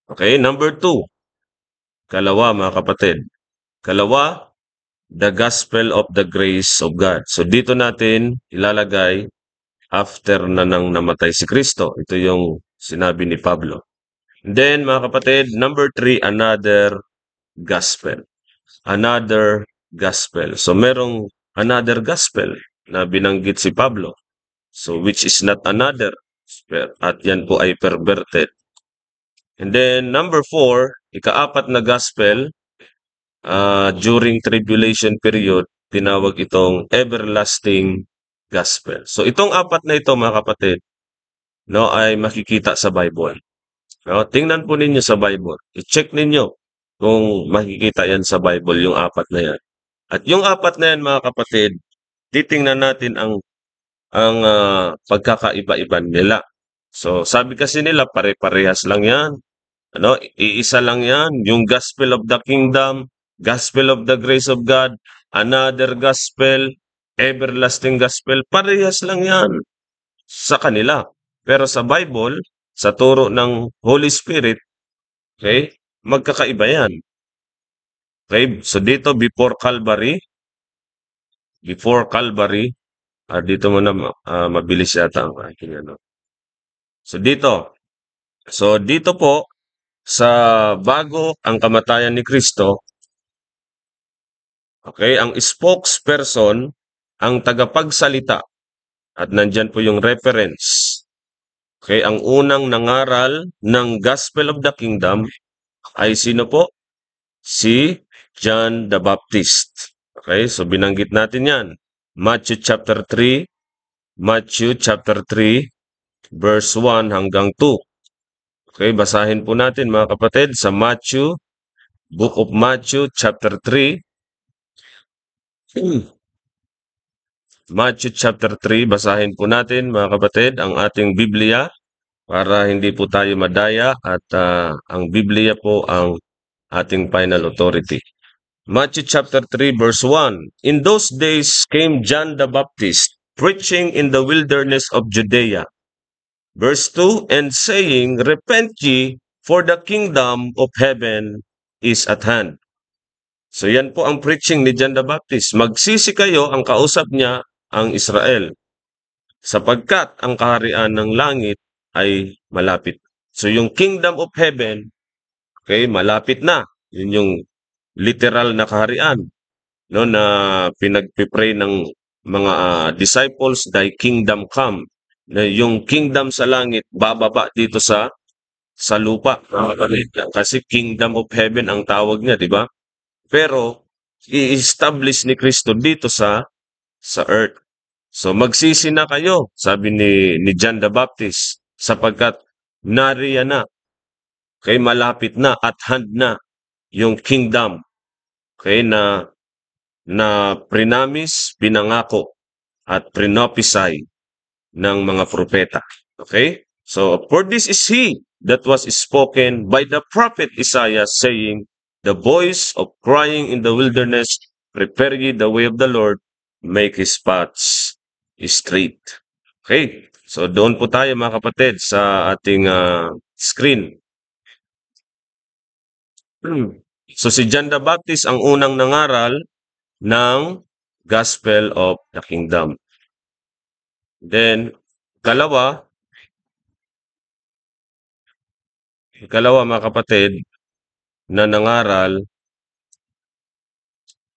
Okay, number 2, kalawa, mga kapatid. Kalawa, the Gospel of the grace of God. So, dito natin ilalagay after na nang namatay si Kristo. Ito yung sinabi ni Pablo. And then, mga kapatid, number 3, another gospel. Another gospel. So, merong another gospel na binanggit si Pablo. So, which is not another. At yan po ay perverted. And then, number 4, ika-4 na gospel, during tribulation period, tinawag itong everlasting gospel. So, itong 4 na ito, mga kapatid, no, ay makikita sa Bible. No, tingnan po ninyo sa Bible. I-check ninyo kung makikita yan sa Bible, yung 4 na yan. At yung 4 na yan, mga kapatid, titingnan natin ang pagkakaiba-iba nila. So, sabi kasi nila, pare-parehas lang yan. Ano, iisa lang yan. Yung gospel of the kingdom, gospel of the grace of God, another gospel, everlasting gospel, parehas lang yan sa kanila. Pero sa Bible, sa turo ng Holy Spirit, okay, magkakaiba yan. Okay, so dito before Calvary, dito mo na mabilis yata ang aking ano. So dito po, sa bago ang kamatayan ni Kristo, okay, ang spokesperson, ang tagapagsalita, at nandyan po yung reference. Okay, ang unang nangaral ng Gospel of the Kingdom ay sino po? Si John the Baptist. Okay, so binanggit natin yan. Matthew chapter 3, verse 1 hanggang 2. Okay, basahin po natin, mga kapatid, sa Book of Matthew chapter 3. Matthew chapter 3, basahin po natin, mga kapatid, ang ating Biblia para hindi po tayo madaya at ang Biblia po ang ating final authority. Matthew chapter 3, verse 1. In those days came John the Baptist, preaching in the wilderness of Judea. Verse 2, and saying, repent ye, for the kingdom of heaven is at hand. So yan po ang preaching ni John the Baptist. Magsisi kayo, ang kausap niya, ang Israel, sapagkat ang kaharian ng langit ay malapit. So yung kingdom of heaven, okay, malapit na. Yun yung literal na kaharian, no, na pinagpipray ng mga disciples, thy kingdom come. na yung kingdom sa langit bababa dito sa lupa. Kasi kingdom of heaven ang tawag niya, di ba? Pero i-establish ni Kristo dito sa earth. So magsisi na kayo, sabi ni John the Baptist, sapagkat nariyan na, kay malapit na at hand na yung kingdom, kay na prinamis, pinangako at prinopesy ng mga propeta. Okay? So for this is he that was spoken by the prophet Isaiah, saying, the voice of crying in the wilderness, prepare ye the way of the Lord, make his paths straight. Okay? So doon po tayo mga kapatid sa ating screen. So si John the Baptist ang unang nangaral ng Gospel of the Kingdom. Then, kalawa mga kapatid na nangaral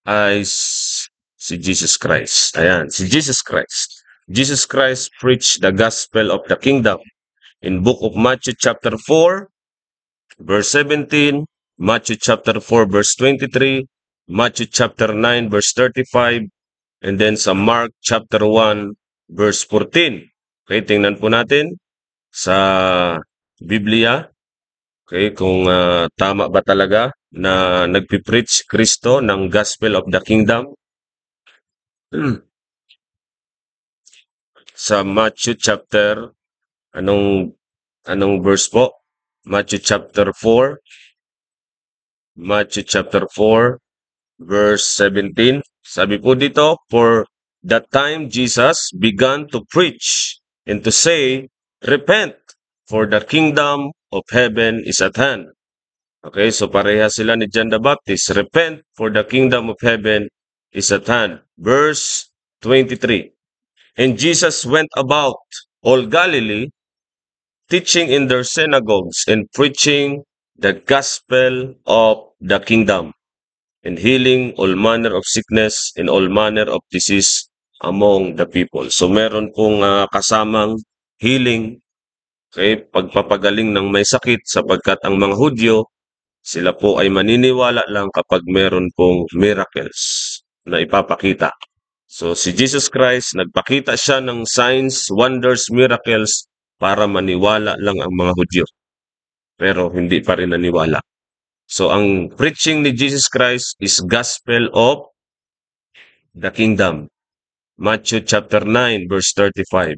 ay si Jesus Christ. Ayan, si Jesus Christ. Jesus Christ preached the gospel of the kingdom in book of Matthew chapter 4, verse 17, Matthew chapter 4, verse 23, Matthew chapter 9, verse 35, and then sa Mark chapter 1, verse 14. Okay, tingnan po natin sa Biblia. Okay, kung tama ba talaga na nagpipreach Kristo ng gospel of the kingdom. Sa Matthew chapter, anong verse po? Matthew chapter 4. Matthew chapter 4, verse 17. Sabi po dito, for that time Jesus began to preach and to say, repent, for the kingdom of heaven is at hand. Okay, so pareha sila ni John the Baptist. Repent, for the kingdom of heaven is at hand. Verse 23. And Jesus went about all Galilee, teaching in their synagogues and preaching the gospel of the kingdom, and healing all manner of sickness and all manner of disease among the people. So meron pong kasamang healing, okay, pagpapagaling ng may sakit, sapagkat ang mga Hudyo, sila po ay maniniwala lang kapag meron pong miracles na ipapakita. So si Jesus Christ, nagpakita siya ng signs, wonders, miracles para maniwala lang ang mga Hudyo. Pero hindi pa rin naniwala. So ang preaching ni Jesus Christ is gospel of the kingdom. Matthew chapter 9 verse 35.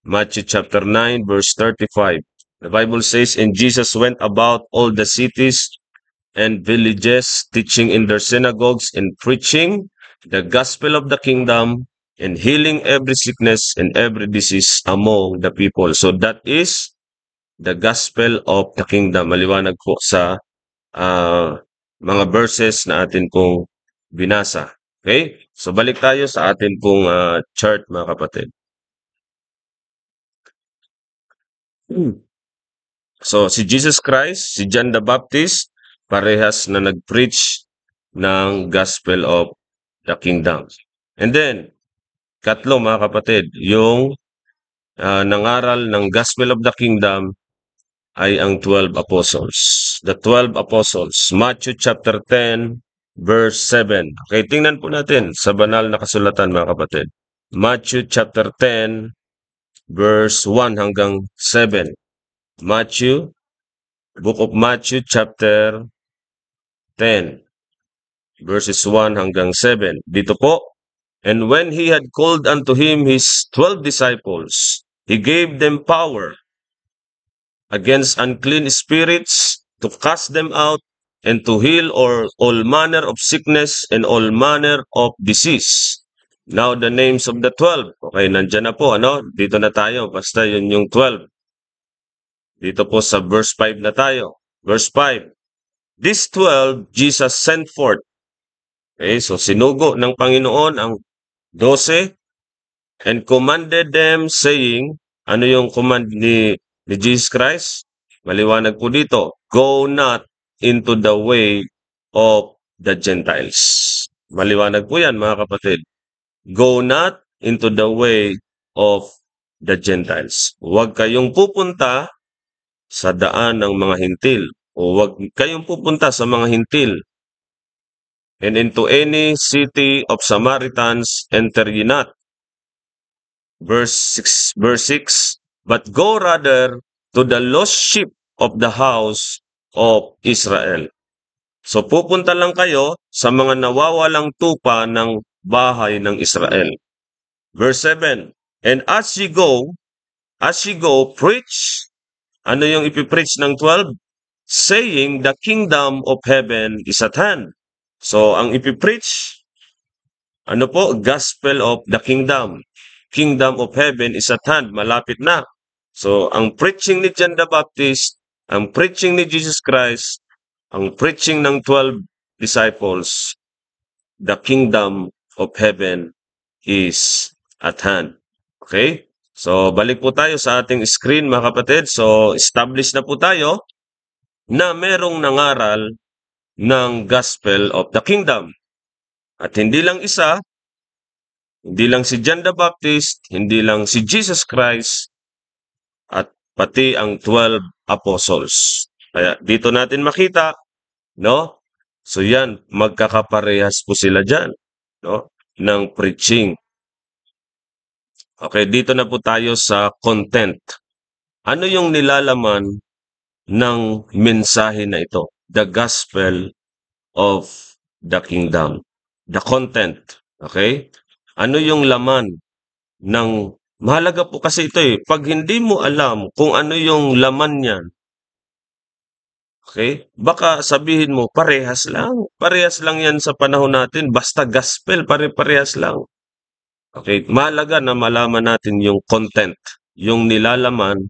Matthew chapter 9 verse 35. The Bible says, and Jesus went about all the cities and villages, teaching in their synagogues and preaching the gospel of the kingdom and healing every sickness and every disease among the people. So that is the gospel of the kingdom. Maliwanag po sa mga verses na atin pong binasa. Okay? So balik tayo sa atin pong chart mga kapatid. So si Jesus Christ, si John the Baptist, parehas na nag-preach ng gospel of the kingdom. And then, katlo mga kapatid, yung nangaral ng gospel of the kingdom ay ang 12 apostles. The 12 apostles. Matthew chapter 10, verse 7. Okay, tingnan po natin sa banal na kasulatan mga kapatid. Matthew chapter 10, verse 1 hanggang 7. Matthew, book of Matthew chapter 10, verses 1 hanggang 7. Dito po, and when he had called unto him his 12 disciples, he gave them power against unclean spirits to cast them out and to heal all manner of sickness and all manner of disease. Now the names of the 12. Okay, nandyan na po, ano? Dito na tayo, basta yun yung 12. Dito po sa verse 5 na tayo. Verse 5. These 12 Jesus sent forth. Okay, so sinugo ng Panginoon ang 12 and commanded them saying, ano yung command ni Jesus Christ? Maliwanag po dito, go not into the way of the Gentiles. Maliwanag po yan mga kapatid. Go not into the way of the Gentiles. Huwag kayong pupunta sa daan ng mga hintil, o huwag kayong pupunta sa mga hintil. And into any city of Samaritans enter ye not. Verse 6, but go rather to the lost sheep of the house of Israel. So pupunta lang kayo sa mga nawawalang tupa ng bahay ng Israel. Verse 7, and as ye go, preach. Ano yung ipipreach ng 12? Saying, the kingdom of heaven is at hand. So, ang ipipreach, ano po? Gospel of the kingdom. Kingdom of heaven is at hand. Malapit na. So, ang preaching ni John the Baptist, ang preaching ni Jesus Christ, ang preaching ng 12 disciples, the kingdom of heaven is at hand. Okay? So, balik po tayo sa ating screen, mga kapatid. So, established na po tayo na merong nangaral ng gospel of the kingdom. At hindi lang isa, hindi lang si John the Baptist, hindi lang si Jesus Christ, at pati ang 12 apostles. Kaya dito natin makita, no? So yan, magkakaparehas po sila dyan, no? Ng preaching. Okay, dito na po tayo sa content. Ano yung nilalaman ng mensahe na ito? The gospel of the kingdom. The content. Okay? Ano yung laman ng... Mahalaga po kasi ito eh. Pag hindi mo alam kung ano yung laman niyan, okay? Baka sabihin mo, parehas lang. Parehas lang yan sa panahon natin. Basta gospel, pare-parehas lang. Okay? Mahalaga na malaman natin yung content, yung nilalaman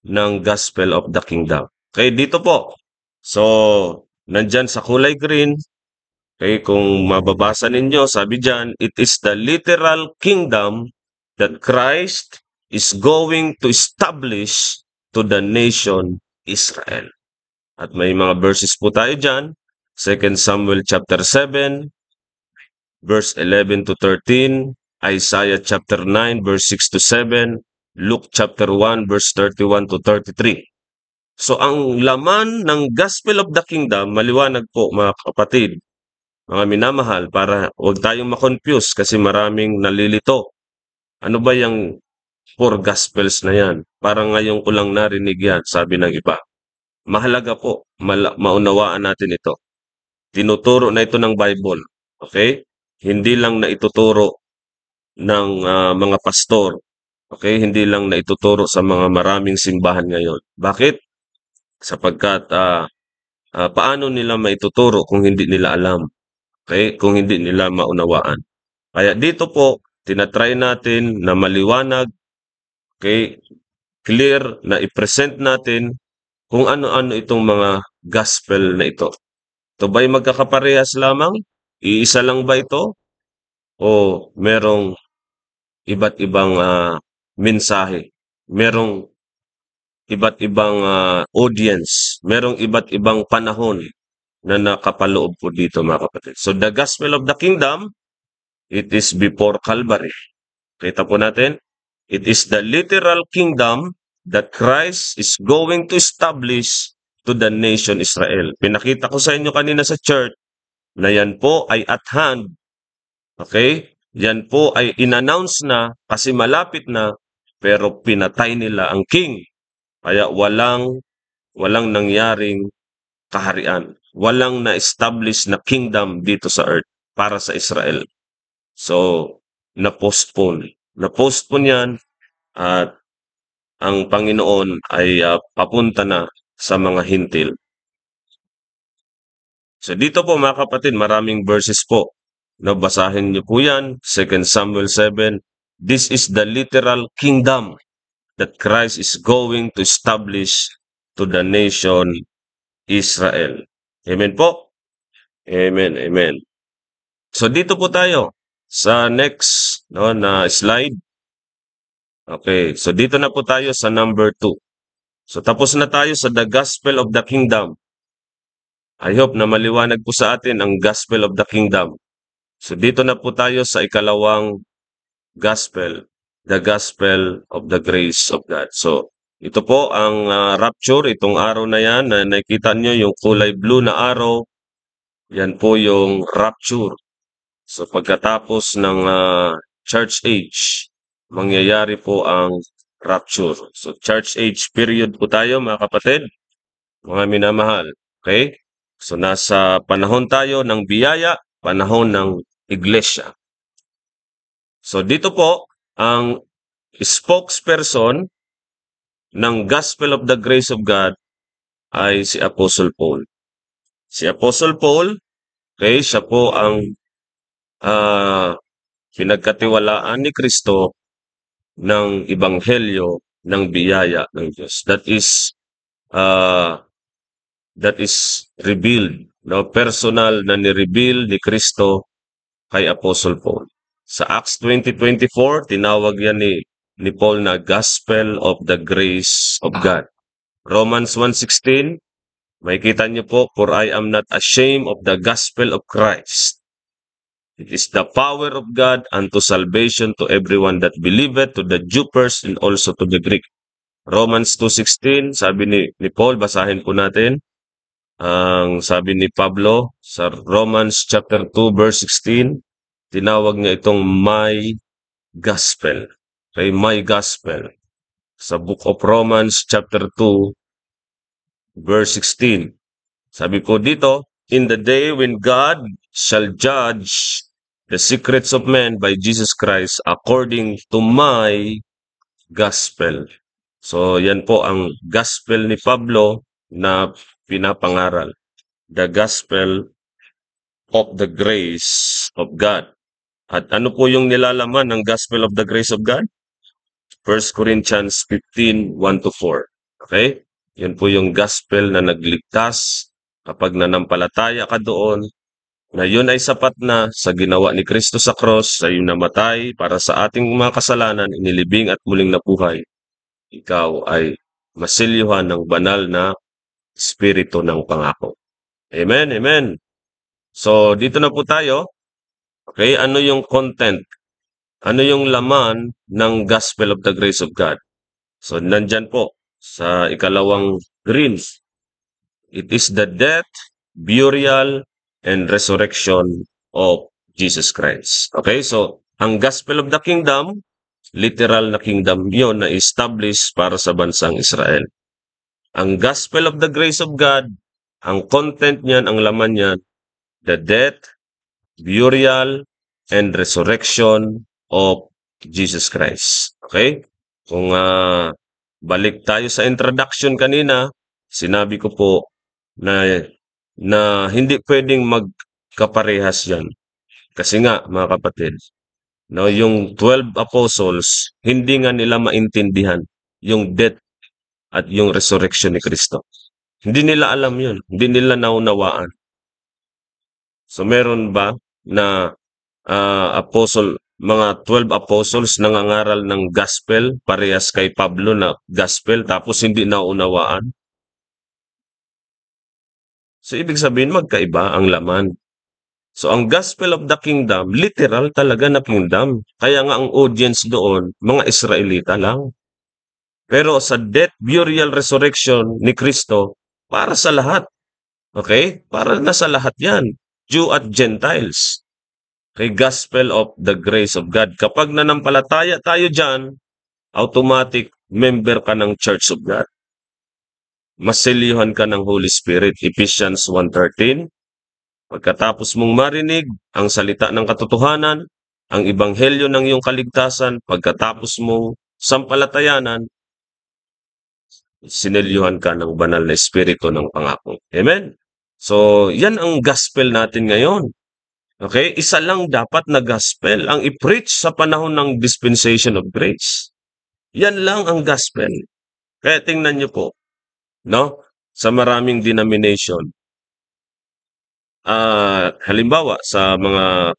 ng gospel of the kingdom. Okay, dito po. So, nandyan sa kulay green, okay, kung mababasa ninyo, sabi dyan, it is the literal kingdom that Christ is going to establish to the nation Israel. At may mga verses po tayo dyan. 2 Samuel chapter 7, verse 11 to 13, Isaiah chapter 9, verse 6 to 7, Luke chapter 1, verse 31 to 33. So ang laman ng gospel of the kingdom, maliwanag po mga kapatid, mga minamahal, para huwag tayong makonfuse kasi maraming nalilito. Ano ba yung four gospels na yan? Parang ngayon ko lang narinig yan, sabi ng iba. Mahalaga po, maunawaan natin ito. Tinuturo na ito ng Bible. Okay? Hindi lang na ituturo ng mga pastor. Okay? Hindi lang na ituturo sa mga maraming simbahan ngayon. Bakit? Sapagkat paano nila maituturo kung hindi nila alam? Okay? Kung hindi nila maunawaan. Kaya dito po, tinatry natin na maliwanag, okay, clear, na i-present natin kung ano-ano itong mga gospel na ito. Ito ba'y magkakaparehas lamang? Iisa lang ba ito? O merong iba't ibang mensahe? Merong iba't ibang audience? Merong iba't ibang panahon na nakapaloob po dito, mga kapatid. So the gospel of the kingdom, it is before Calvary. Kita po natin, it is the literal kingdom that Christ is going to establish to the nation Israel. Pinakita ko sa inyo kanina sa church na yan po ay at hand. Okay? Yan po ay in-announce na kasi malapit na, pero pinatay nila ang king. Kaya walang nangyaring kaharian. Walang na-establish na kingdom dito sa earth para sa Israel. So, na-postpone. Na-postpone yan at ang Panginoon ay papunta na sa mga hintil. So, dito po mga kapatid, maraming verses po. Basahin niyo po yan, 2 Samuel 7. This is the literal kingdom that Christ is going to establish to the nation Israel. Amen po? Amen, amen. So dito po tayo sa next na slide. Okay, so dito na po tayo sa number 2. So tapos na tayo sa the gospel of the kingdom. I hope na maliwanag po sa atin ang gospel of the kingdom. So dito na po tayo sa ikalawang gospel the gospel of the grace of God. So, ito po ang rapture, itong araw na yan, na nakikita nyo yung kulay blue na araw, yan po yung rapture. So, pagkatapos ng church age, mangyayari po ang rapture. So, church age period po tayo, mga kapatid, mga minamahal. Okay? So, nasa panahon tayo ng biyaya, panahon ng iglesia. So, dito po, ang spokesperson ng Gospel of the Grace of God ay si Apostle Paul. Si Apostle Paul, okay, siya po ang pinagkatiwalaan ni Kristo ng ebanghelyo ng biyaya ng Diyos. That is revealed, no? Personal na ni-reveal ni Kristo kay Apostle Paul. Sa Acts 20:24, tinawag yan ni Paul na Gospel of the Grace of God. Romans 1:16, makikita niyo po, for I am not ashamed of the gospel of Christ. It is the power of God unto salvation to everyone that believeth, to the Jew first and also to the Greek. Romans 2:16, sabi ni Paul, basahin po natin. Ang sabi ni Pablo sa Romans chapter 2 verse 16, tinawag niya itong my gospel. Okay, my gospel. Sa book of Romans chapter 2 verse 16. Sabi po dito, in the day when God shall judge the secrets of men by Jesus Christ according to my gospel. So yan po ang gospel ni Pablo na pinapangaral. The gospel of the grace of God. At ano po yung nilalaman ng gospel of the grace of God? 1 Corinthians 15:1-4. Okay? Yun po yung gospel na nagligtas kapag nanampalataya ka doon, na yun ay sapat na sa ginawa ni Kristo sa cross, sa iyong namatay para sa ating mga kasalanan, inilibing at muling nabuhay. Ikaw ay masilyuhan ng banal na Espiritu ng pangako. Amen, amen. So, dito na po tayo. Okay, ano yung content? Ano yung laman ng Gospel of the Grace of God? So, nandyan po sa ikalawang green. It is the death, burial, and resurrection of Jesus Christ. Okay, so ang Gospel of the Kingdom, literal na kingdom yun na established para sa bansang Israel. Ang Gospel of the Grace of God, ang content niyan, ang laman niyan, the death, burial, and resurrection of Jesus Christ. Okay? Kung balik tayo sa introduction kanina, sinabi ko po na hindi pwedeng magkaparehas yan. Kasi nga, mga kapatid, no, yung 12 apostles, hindi nga nila maintindihan yung death at yung resurrection ni Kristo. Hindi nila alam yun. Hindi nila naunawaan. So, meron ba na mga 12 apostles nangangaral ng gospel, parehas kay Pablo na gospel, tapos hindi naunawaan? So, ibig sabihin, magkaiba ang laman. So, ang gospel of the kingdom, literal talaga na kingdom. Kaya nga ang audience doon, mga Israelita lang. Pero sa death, burial, resurrection ni Kristo, para sa lahat. Okay? Para na sa lahat yan. Jew at Gentiles. Okay? Gospel of the grace of God. Kapag nanampalataya tayo dyan, automatic member ka ng Church of God. Masilihan ka ng Holy Spirit. Ephesians 1:13. Pagkatapos mong marinig ang salita ng katotohanan, ang ebanghelyo ng iyong kaligtasan, pagkatapos mong sampalatayanan, sinelyuhan ka ng banal na espiritu ng pangako. Amen? So, yan ang gospel natin ngayon. Okay? Isa lang dapat na gospel ang i-preach sa panahon ng dispensation of grace. Yan lang ang gospel. Kaya tingnan niyo po, no? Sa maraming denomination, halimbawa sa mga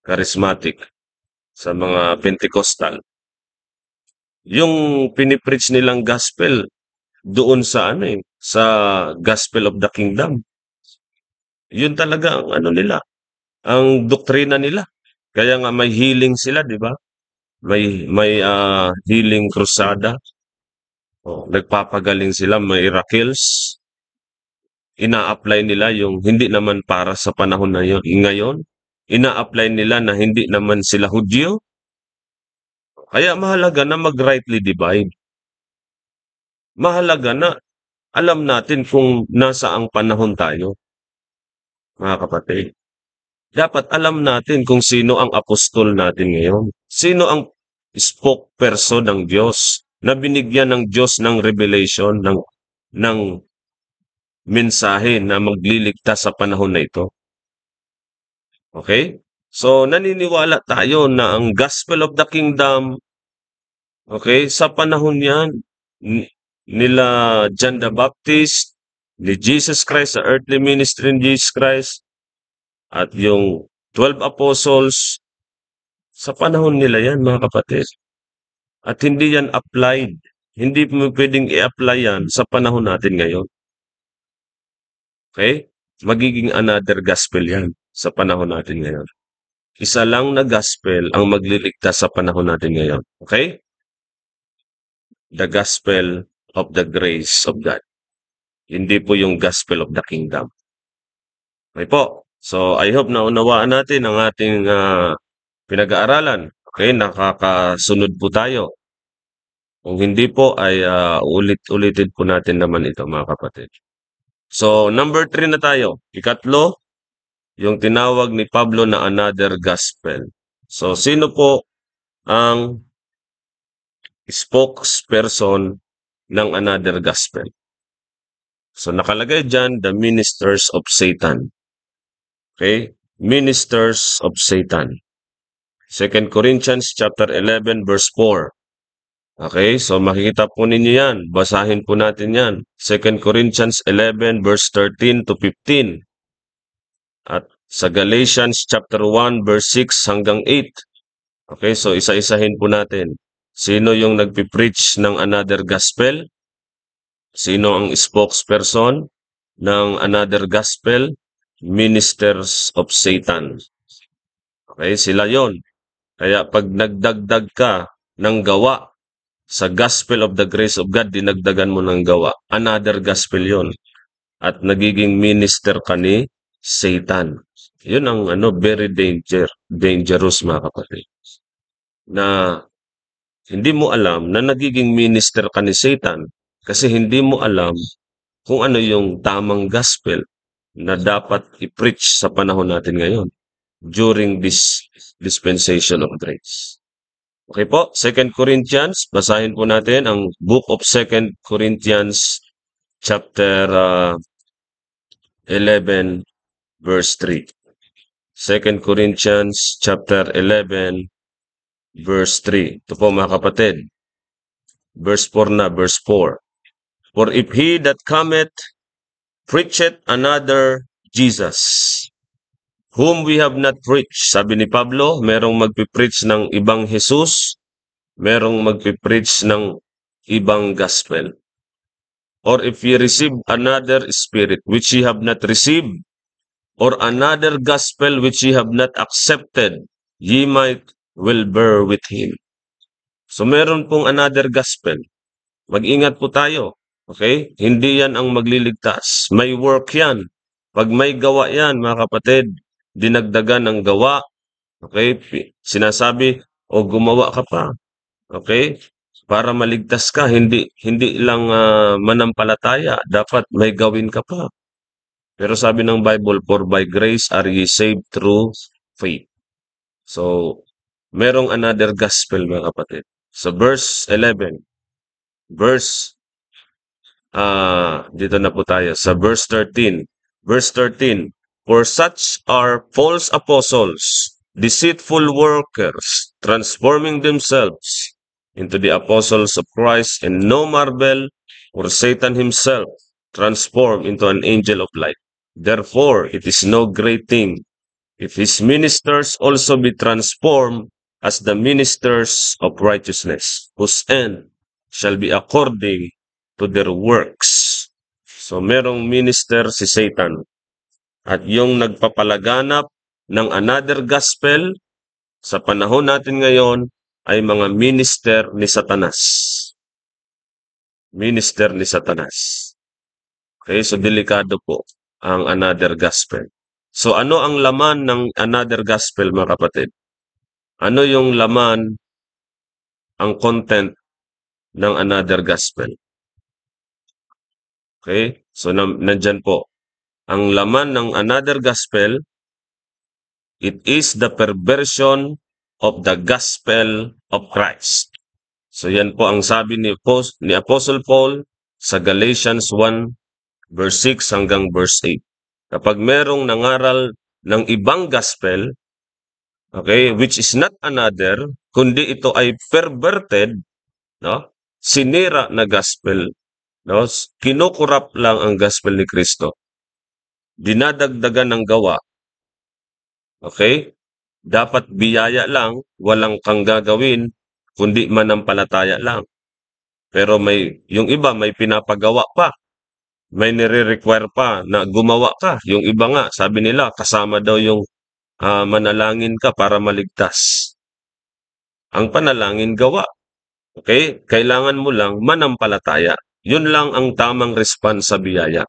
charismatic, sa mga Pentecostal, yung pinipreach nilang gospel doon sa sa gospel of the kingdom. Yun talaga ang nila, ang doktrina nila. Kaya nga may healing sila, di ba? may healing crusada. Nagpapagaling sila, may miracles. Ina-apply nila yung hindi naman para sa panahon na ngayon. Ina-apply nila na hindi naman sila Hudyo. Kaya mahalaga na mag-rightly divide. Mahalaga na alam natin kung nasaang panahon tayo, mga kapatid. Dapat alam natin kung sino ang apostol natin ngayon. Sino ang spokesperson ng Diyos na binigyan ng Diyos ng revelation, ng mensahe na magliligtas sa panahon na ito. Okay? So, naniniwala tayo na ang gospel of the kingdom, okay, sa panahon yan, nila John the Baptist, ni Jesus Christ, sa earthly ministry ni Jesus Christ, at yung 12 apostles, sa panahon nila yan, mga kapatid. At hindi yan applied. Hindi mo pwedeng i-apply yan sa panahon natin ngayon. Okay? Magiging another gospel yan sa panahon natin ngayon. Isa lang na gospel ang magliligtas sa panahon natin ngayon. Okay? The gospel of the grace of God. Hindi po yung gospel of the kingdom. Okay po. So, I hope na unawaan natin ang ating pinag-aaralan. Okay? Nakakasunod po tayo. Kung hindi po, ay ulit-ulitin po natin naman ito, mga kapatid. So, number 3 na tayo. Ikatlo, yung tinawag ni Pablo na another gospel. So, sino po ang spokesperson ng another gospel? So, nakalagay dyan, the ministers of Satan. Okay? Ministers of Satan. 2 Corinthians chapter 11, verse 4. Okay, so makikita po ninyo yan. Basahin po natin yan. 2 Corinthians 11 verse 13 to 15. At sa Galatians chapter 1 verse 6 hanggang 8. Okay, so isa-isahin po natin. Sino yung nagpipreach ng another gospel? Sino ang spokesperson ng another gospel? Ministers of Satan. Okay, sila yon. Kaya pag nagdagdag ka ng gawa sa gospel of the grace of God, dinagdagan mo ng gawa. Another gospel yon. At nagiging minister ka ni Satan. Yun ang very dangerous, mga kapatid. Na hindi mo alam na nagiging minister ka ni Satan kasi hindi mo alam kung ano yung tamang gospel na dapat i-preach sa panahon natin ngayon during this dispensation of grace. Okay po, 2 Corinthians, basahin po natin ang book of 2 Corinthians chapter 11 verse 3. 2 Corinthians chapter 11 verse 3. Ito po, mga kapatid. Verse 4 na, verse 4. For if he that cometh preacheth another Jesus, whom we have not preached. Sabi ni Pablo, merong magpipreach ng ibang Jesus, merong magpipreach ng ibang gospel. Or if ye receive another spirit which ye have not received, or another gospel which ye have not accepted, ye might well bear with him. So meron pong another gospel. Mag-ingat po tayo. Okay? Hindi yan ang magliligtas. May work yan. Pag may gawa yan, mga kapatid, dinagdagan ng gawa, okay? Sinasabi, gumawa ka pa, okay? Para maligtas ka, hindi lang manampalataya, dapat may gawin ka pa. Pero sabi ng Bible, for by grace are ye saved through faith. So, merong another gospel, mga kapatid. So, verse 11, dito na po tayo, sa verse 13. Verse 13, for such are false apostles, deceitful workers, transforming themselves into the apostles of Christ, and no marvel, for Satan himself transformed into an angel of light. Therefore, it is no great thing if his ministers also be transformed as the ministers of righteousness, whose end shall be according to their works. So, merong minister si Satan. At yung nagpapalaganap ng another gospel sa panahon natin ngayon ay mga minister ni Satanas. Minister ni Satanas. Okay, so delikado po ang another gospel. So ano ang laman ng another gospel, mga kapatid? Ano yung laman, ang content ng another gospel? Okay, so nandyan po. Ang laman ng another gospel, it is the perversion of the gospel of Christ. So yan po ang sabi ni Apostle Paul sa Galatians 1 verse 6 hanggang verse 8. Kapag merong nangaral ng ibang gospel, okay, which is not another, kundi ito ay perverted, no? Sinira na gospel, no? Kinukurap lang ang gospel ni Kristo. Dinadagdagan ng gawa. Okay? Dapat biyaya lang, walang kang gagawin, kundi manampalataya lang. Pero yung iba may pinapagawa pa. May nire-require pa na gumawa ka. Yung iba nga, sabi nila, kasama daw yung manalangin ka para maligtas. Ang panalangin gawa. Okay? Kailangan mo lang manampalataya. Yun lang ang tamang response sa biyaya.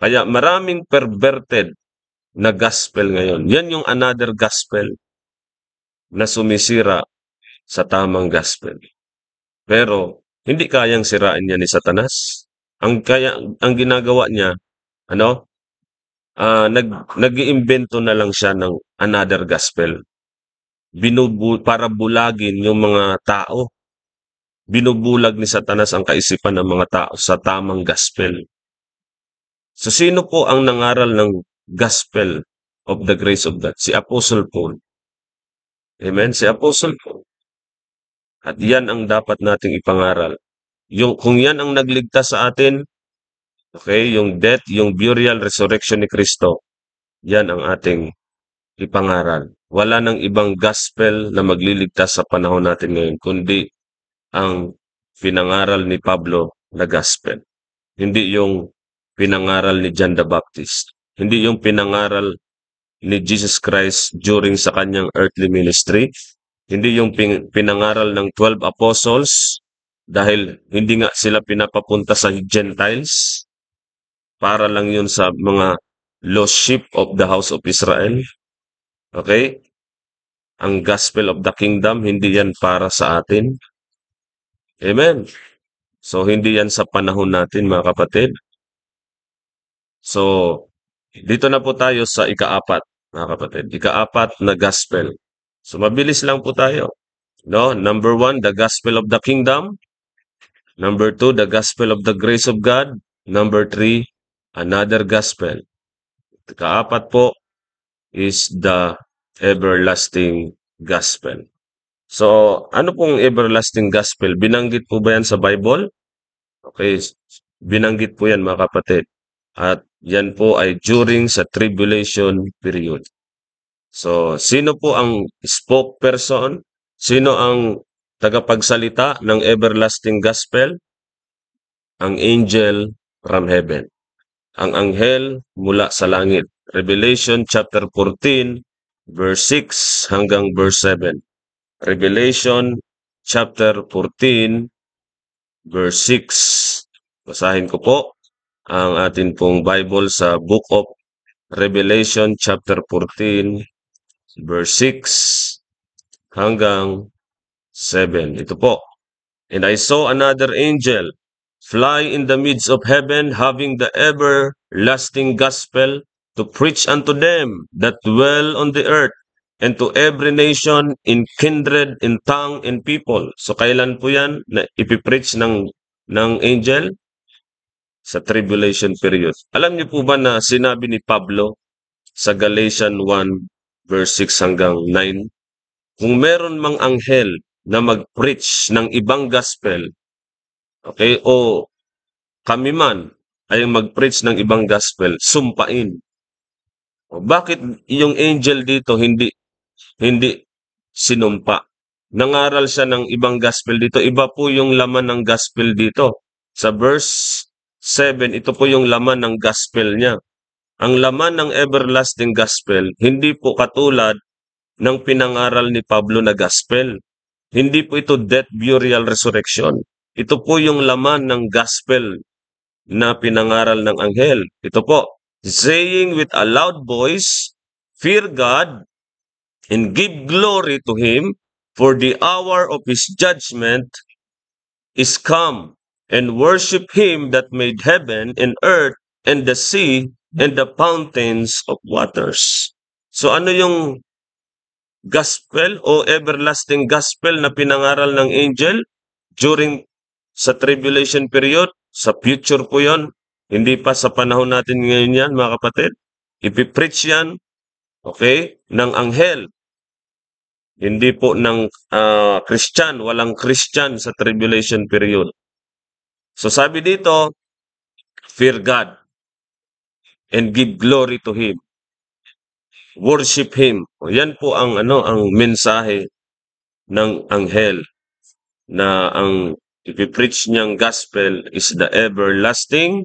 Kaya maraming perverted na gospel ngayon. Yan yung another gospel na sumisira sa tamang gospel. Pero hindi kayang sirain niya ni Satanas. Ang ginagawa niya, nag-iimbento na lang siya ng another gospel. Para bulagin yung mga tao. Binubulag ni Satanas ang kaisipan ng mga tao sa tamang gospel. So sino po ang nangaral ng gospel of the grace of God? Si Apostle Paul. Amen? Si Apostle Paul. At yan ang dapat nating ipangaral. Kung yan ang nagligtas sa atin, okay, yung death, yung burial, resurrection ni Kristo, yan ang ating ipangaral. Wala nang ibang gospel na magliligtas sa panahon natin ngayon, kundi ang pinangaral ni Pablo na gospel. Hindi yung pinangaral ni John the Baptist. Hindi yung pinangaral ni Jesus Christ during sa kanyang earthly ministry. Hindi yung pinangaral ng 12 apostles dahil hindi nga sila pinapapunta sa Gentiles. Para lang yun sa mga lost sheep of the house of Israel. Okay? Ang gospel of the kingdom, hindi yan para sa atin. Amen. So, hindi yan sa panahon natin, mga kapatid. So, dito na po tayo sa ika-4, mga kapatid. Ika-4 na gospel. So, mabilis lang po tayo. No? Number 1, the gospel of the kingdom. Number 2, the gospel of the grace of God. Number 3, another gospel. Ika-4 po is the everlasting gospel. So, ano pong everlasting gospel? Binanggit po ba yan sa Bible? Okay, binanggit po yan, mga kapatid. At yan po ay during sa tribulation period. So, sino po ang spokesperson? Sino ang tagapagsalita ng everlasting gospel? Ang angel from heaven. Ang anghel mula sa langit. Revelation chapter 14, verse 6 hanggang verse 7. Revelation chapter 14, verse 6. Basahin ko po ang atin pong Bible sa Book of Revelation chapter 14, verse 6 hanggang 7. Ito po. And I saw another angel fly in the midst of heaven, having the everlasting gospel to preach unto them that dwell on the earth, and to every nation, in kindred, in tongue, in people. So kailan po yan na ipipreach ng angel? Sa tribulation period. Alam niyo po ba na sinabi ni Pablo sa Galatians 1 verse 6 hanggang 9, kung meron mang anghel na mag-preach ng ibang gospel, okay, o kami man ay mag-preach ng ibang gospel, sumpain. O bakit yung angel dito hindi sinumpa? Nangaral siya ng ibang gospel dito. Iba po yung laman ng gospel dito. Sa verse 7, ito po yung laman ng gospel niya. Ang laman ng everlasting gospel, hindi po katulad ng pinangaral ni Pablo na gospel. Hindi po ito death, burial, resurrection. Ito po yung laman ng gospel na pinangaral ng anghel. Ito po, saying with a loud voice, fear God and give glory to Him, for the hour of His judgment is come, and worship Him that made heaven and earth and the sea and the fountains of waters. So ano yung gospel o everlasting gospel na pinangaral ng angel during sa tribulation period? Sa future po yon. Hindi pa sa panahon natin ngayon yan, mga kapatid. Ipipreach yan, okay, ng anghel. Hindi po ng Christian, walang Christian sa tribulation period. So sabi dito, fear God and give glory to Him. Worship Him. O, yan po ang ang mensahe ng anghel na ang ipipreach niyang gospel is the everlasting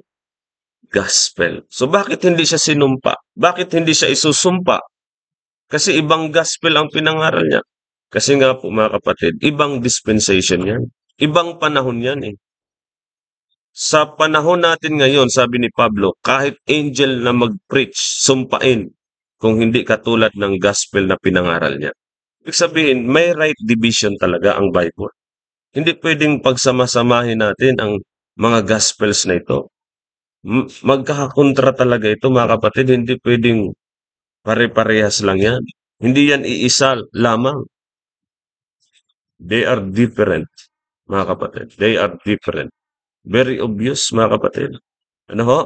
gospel. So bakit hindi siya sinumpa? Bakit hindi siya isusumpa? Kasi ibang gospel ang pinangaral niya. Kasi nga po mga kapatid, ibang dispensation yan. Ibang panahon yan eh. Sa panahon natin ngayon, sabi ni Pablo, kahit angel na mag-preach, sumpain kung hindi katulad ng gospel na pinangaral niya. Ibig sabihin, may right division talaga ang Bible. Hindi pwedeng pagsama-samahin natin ang mga gospels na ito. Magkakakontra talaga ito mga kapatid, hindi pwedeng pare-parehas lang yan. Hindi yan iisa lamang. They are different, mga kapatid. They are different. Very obvious, mga kapatid. Ano ho?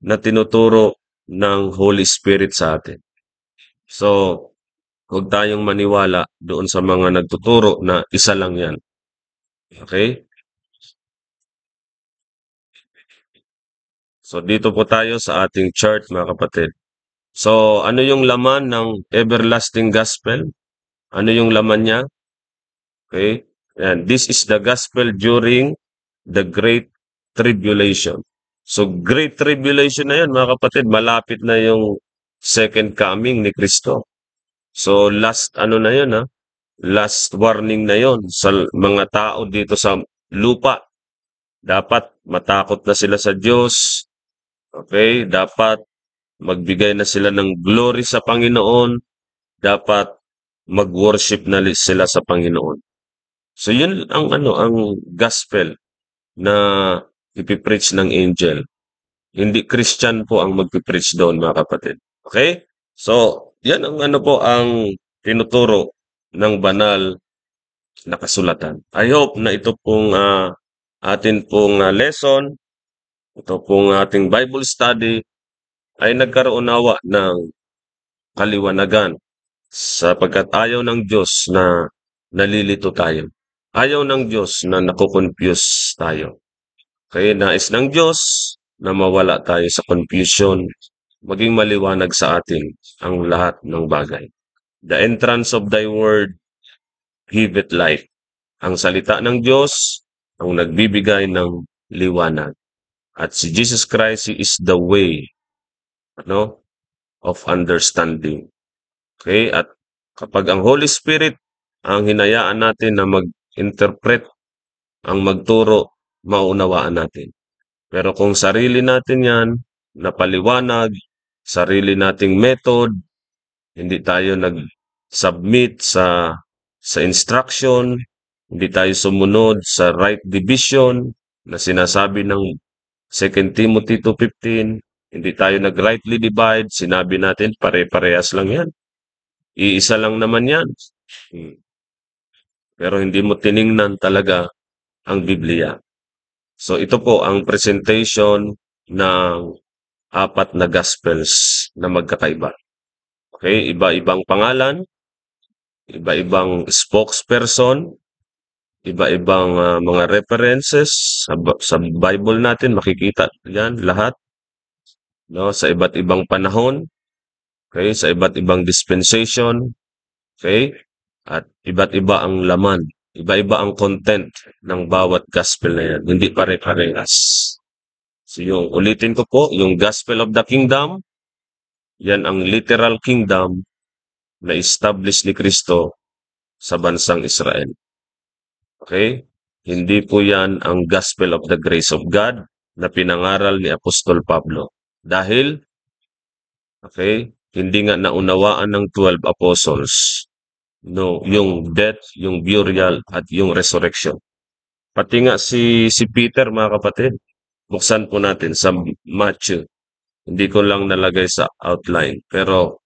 Na tinuturo ng Holy Spirit sa atin. So, huwag tayong maniwala doon sa mga nagtuturo na isa lang yan. Okay? So, dito po tayo sa ating chart, mga kapatid. So, ano yung laman ng everlasting gospel? Ano yung laman niya? Okay? And this is the gospel during the Great Tribulation. So, Great Tribulation na yun, mga kapatid. Malapit na yung second coming ni Kristo. So, last na yun, last warning na yun sa mga tao dito sa lupa. Dapat matakot na sila sa Diyos. Okay? Dapat magbigay na sila ng glory sa Panginoon. Dapat mag-worship na sila sa Panginoon. So yun ang ang gospel na ipipreach ng angel. Hindi Christian po ang magpipreach doon, mga kapatid. Okay? So, yan ang ang tinuturo ng banal na kasulatan. I hope na ito pong atin pong lesson, ito pong ating Bible study ay nagkaroon nawa ng kaliwanagan sapagkat ayaw ng Diyos na nalilito tayo. Ayaw ng Diyos na nakukonfuse tayo. Kaya nais ng Diyos na mawala tayo sa confusion, maging maliwanag sa atin ang lahat ng bagay. The entrance of thy word giveth light. Ang salita ng Diyos ang nagbibigay ng liwanag. At si Jesus Christ, He is the way of understanding. Okay? At kapag ang Holy Spirit ang hinayaan natin na mag-interpret, ang magturo, maunawaan natin. Pero kung sarili natin yan, napaliwanag, sarili nating method, hindi tayo nag-submit sa instruction, hindi tayo sumunod sa right division na sinasabi ng 2 Timothy 2:15, hindi tayo nag-rightly divide, sinabi natin pare-parehas lang yan. Iisa lang naman yan. Pero hindi mo tiningnan talaga ang Biblia. So ito po ang presentation ng 4 na gospels na magkakaiba. Okay, iba-ibang pangalan, iba-ibang spokesperson, iba-ibang mga references sa Bible natin, makikita yan lahat. Sa iba't ibang panahon, okay, sa iba't ibang dispensation, okay, at iba't iba ang laman, iba-iba ang content ng bawat gospel na yan. Hindi pare-parehas. So ulitin ko po, yung gospel of the kingdom, yan ang literal kingdom na established ni Kristo sa bansang Israel. Okay? Hindi po yan ang gospel of the grace of God na pinangaral ni Apostol Pablo. Dahil, okay, hindi nga naunawaan ng 12 apostles no, yung death, yung burial, at yung resurrection. Pati nga si Peter, mga kapatid, buksan po natin sa Matthew. Hindi ko lang nalagay sa outline, pero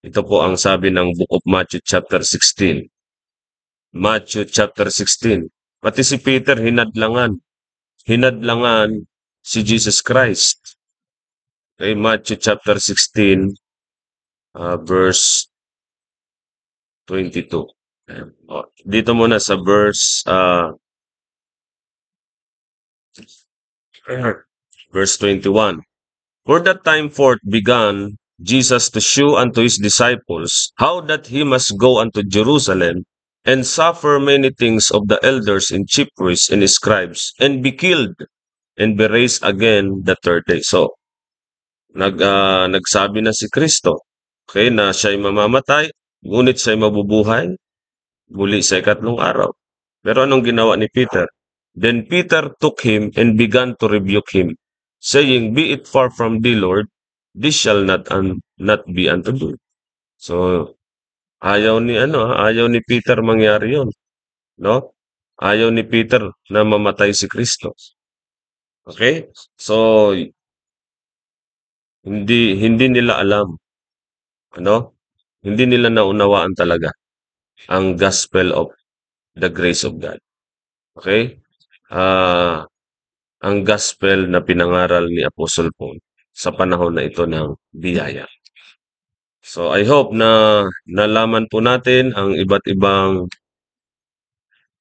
ito po ang sabi ng Book of Matthew chapter 16. Matthew chapter 16. Pati si Peter hinadlangan. Hinadlangan si Jesus Christ. Okay, Matthew chapter 16, verse 22. Dito muna sa verse verse 21. For that time forth began Jesus to shew unto his disciples how that he must go unto Jerusalem and suffer many things of the elders and chief priests and scribes, and be killed, and be raised again the third day. So, nagsabi na si Kristo, okay, na siya'y mamamatay, ngunit siya'y mabubuhay muli sa ikatlong araw. Pero anong ginawa ni Peter? Then Peter took him and began to rebuke him, saying, Be it far from thee, Lord, this shall not be unto thee. So, ayaw ni Peter mangyari yon, no? Ayaw ni Peter na mamatay si Kristo. Okay? So, hindi nila alam, hindi nila naunawaan talaga ang gospel of the grace of God. Okay? Ang gospel na pinangaral ni Apostle Paul sa panahon na ito ng biyaya. So I hope na nalaman po natin ang iba't ibang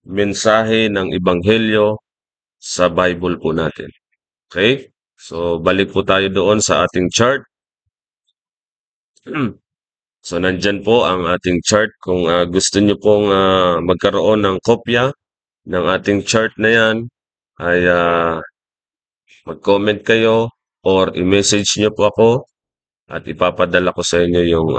mensahe ng Ebanghelyo sa Bible po natin. Okay? So balik po tayo doon sa ating chart. So nandyan po ang ating chart. Kung gusto nyo pong magkaroon ng kopya ng ating chart na yan, ay mag-comment kayo or i-message nyo po ako at ipapadala ko sa inyo yung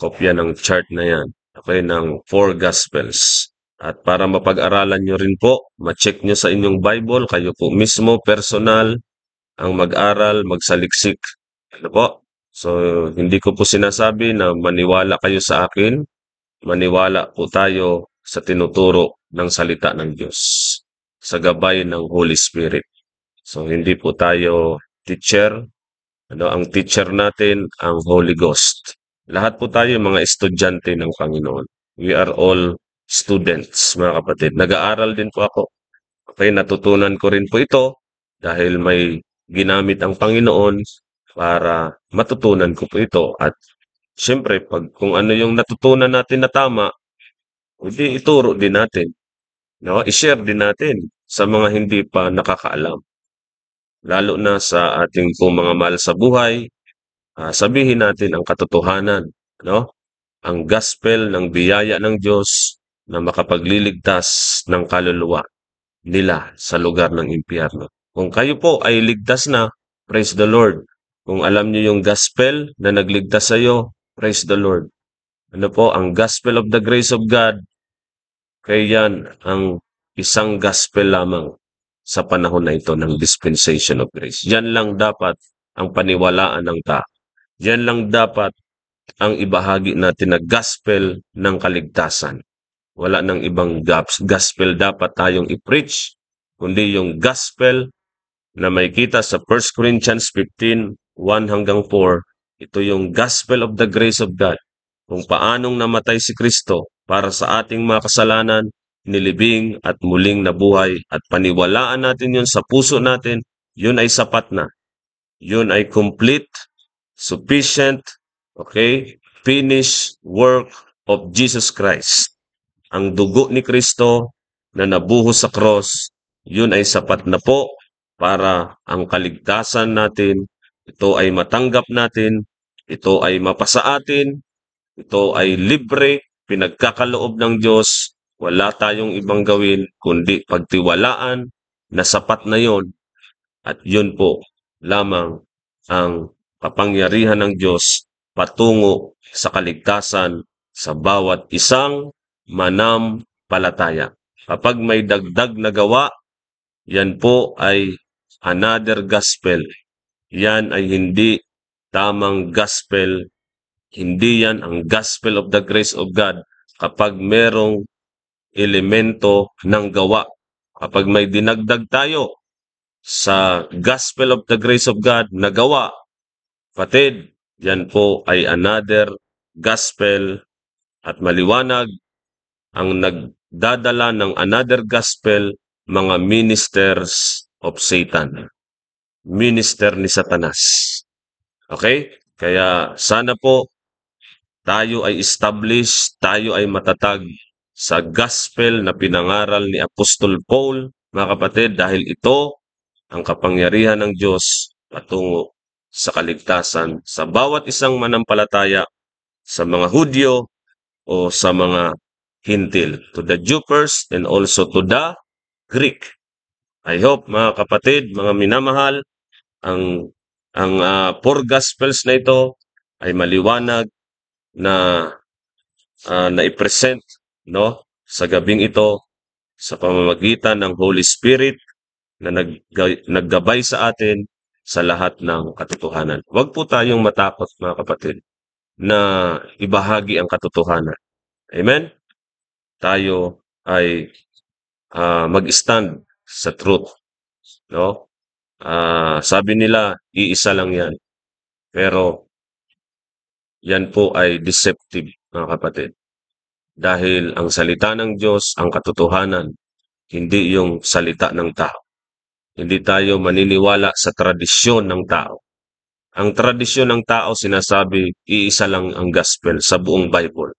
kopya ng chart na yan. Okay, ng 4 Gospels. At para mapag-aralan nyo rin po, ma-check nyo sa inyong Bible, kayo po mismo, personal, ang mag-aral, magsaliksik. Ano po? So, hindi ko po sinasabi na maniwala kayo sa akin. Maniwala po tayo sa tinuturo ng salita ng Diyos sa gabay ng Holy Spirit. So, hindi po tayo teacher. Ang teacher natin, ang Holy Ghost. Lahat po tayo mga estudyante ng Panginoon. We are all students, mga kapatid. Nag-aaral din po ako. Okay, natutunan ko rin po ito dahil may ginamit ang Panginoon para matutunan ko po ito. At siyempre, kung ano yung natutunan natin na tama, hindi ituro din natin. No? I-share din natin sa mga hindi pa nakakaalam. Lalo na sa ating po mga mahal sa buhay, sabihin natin ang katotohanan, no? Ang gospel ng biyaya ng Diyos na makapagliligtas ng kaluluwa nila sa lugar ng impyerno. Kung kayo po ay ligtas na, praise the Lord. Kung alam niyo yung gospel na nagligtas sa iyo, praise the Lord. Ano po, ang gospel of the grace of God, kaya yan ang isang gospel lamang sa panahon na ito ng dispensation of grace. Yan lang dapat ang paniwalaan ng tao. Yan lang dapat ang ibahagi natin na gospel ng kaligtasan. Wala nang ibang gospel dapat tayong i-preach, kundi yung gospel na may kita sa 1 Corinthians 15, 1-4. Ito yung gospel of the grace of God. Kung paanong namatay si Kristo para sa ating mga kasalanan, nilibing at muling nabuhay, at paniwalaan natin yun sa puso natin, yun ay sapat na. Yun ay complete, sufficient, okay, finished work of Jesus Christ. Ang dugo ni Kristo na nabuhos sa cross, yun ay sapat na po para ang kaligtasan natin, ito ay matanggap natin, ito ay mapasa atin, ito ay libre, pinagkakaloob ng Diyos. Wala tayong ibang gawin kundi pagtiwalaan na sapat na yon. At yun po lamang ang kapangyarihan ng Diyos patungo sa kaligtasan sa bawat isang manampalataya. Kapag may dagdag na gawa, yan po ay another gospel. Yan ay hindi tamang gospel. Hindi yan ang gospel of the grace of God kapag merong elemento ng gawa. Kapag may dinagdag tayo sa gospel of the grace of God na gawa, kapatid, yan po ay another gospel at maliwanag ang nagdadala ng another gospel, mga ministers of Satan. Minister ni Satanas. Okay? Kaya sana po tayo ay established, tayo ay matatag sa gospel na pinangaral ni Apostol Paul, mga kapatid, dahil ito ang kapangyarihan ng Diyos patungo sa kaligtasan sa bawat isang manampalataya, sa mga Hudyo o sa mga Hintil, to the Jew first and also to the Greek. I hope, mga kapatid, mga minamahal, ang four gospels na ito ay maliwanag na na-present, no, sa gabing ito sa pamamagitan ng Holy Spirit na naggabay sa atin sa lahat ng katotohanan. Huwag po tayong matakot, mga kapatid, na ibahagi ang katotohanan. Amen? Tayo ay mag-stand sa truth. No? Sabi nila, iisa lang yan. Pero yan po ay deceptive, mga kapatid. Dahil ang salita ng Diyos, ang katotohanan, hindi yung salita ng tao. Hindi tayo maniniwala sa tradisyon ng tao. Ang tradisyon ng tao sinasabi, iisa lang ang gospel sa buong Bible.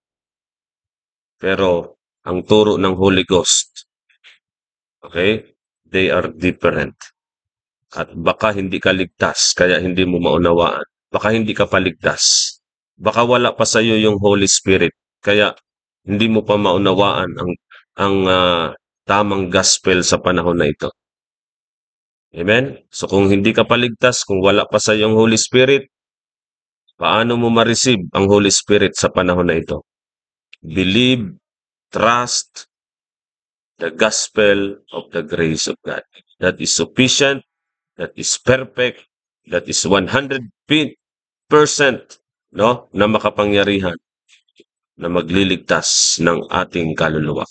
Pero ang turo ng Holy Ghost, okay, they are different. At baka hindi ka ligtas, kaya hindi mo maunawaan. Baka hindi ka paligtas. Baka wala pa sa iyo yung Holy Spirit, kaya hindi mo pa maunawaan ang tamang gospel sa panahon na ito. Amen? So kung hindi ka paligtas, kung wala pa sa iyong Holy Spirit, paano mo ma-receive ang Holy Spirit sa panahon na ito? Believe, trust the gospel of the grace of God. That is sufficient, that is perfect, that is 100% no, na makapangyarihan na magliligtas ng ating kaluluwa.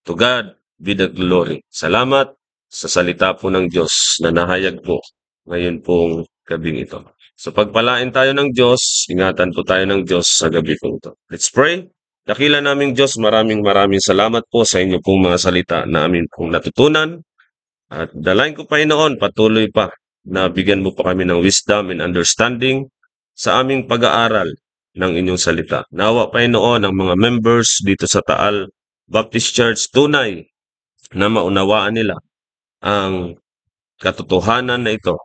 To God be the glory. Salamat sa salita po ng Diyos na nahayag po ngayon pong gabing ito. So pagpalain tayo ng Diyos, ingatan po tayo ng Diyos sa gabi po ito. Let's pray. Dakila naming Diyos, maraming salamat po sa inyo pong mga salita na amin pong natutunan. At dalain ko, Panginoon, patuloy pa na bigyan mo pa kami ng wisdom and understanding sa aming pag-aaral ng inyong salita. Nawa, Panginoon, ang mga members dito sa Taal Baptist Church tunay na maunawaan nila ang katotohanan na ito.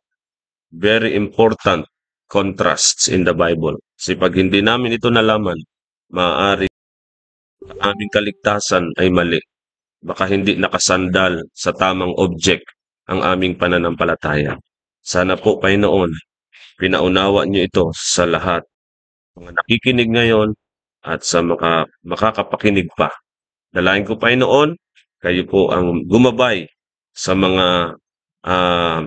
Very important contrasts in the Bible. Kasi pag hindi namin ito nalaman, maaari aming kaligtasan ay mali. Baka hindi nakasandal sa tamang object ang aming pananampalataya. Sana po, Panginoon, pinaunawa niyo ito sa lahat. Mga nakikinig ngayon at sa makakapakinig pa. Dalain ko, Panginoon, kayo po ang gumabay sa mga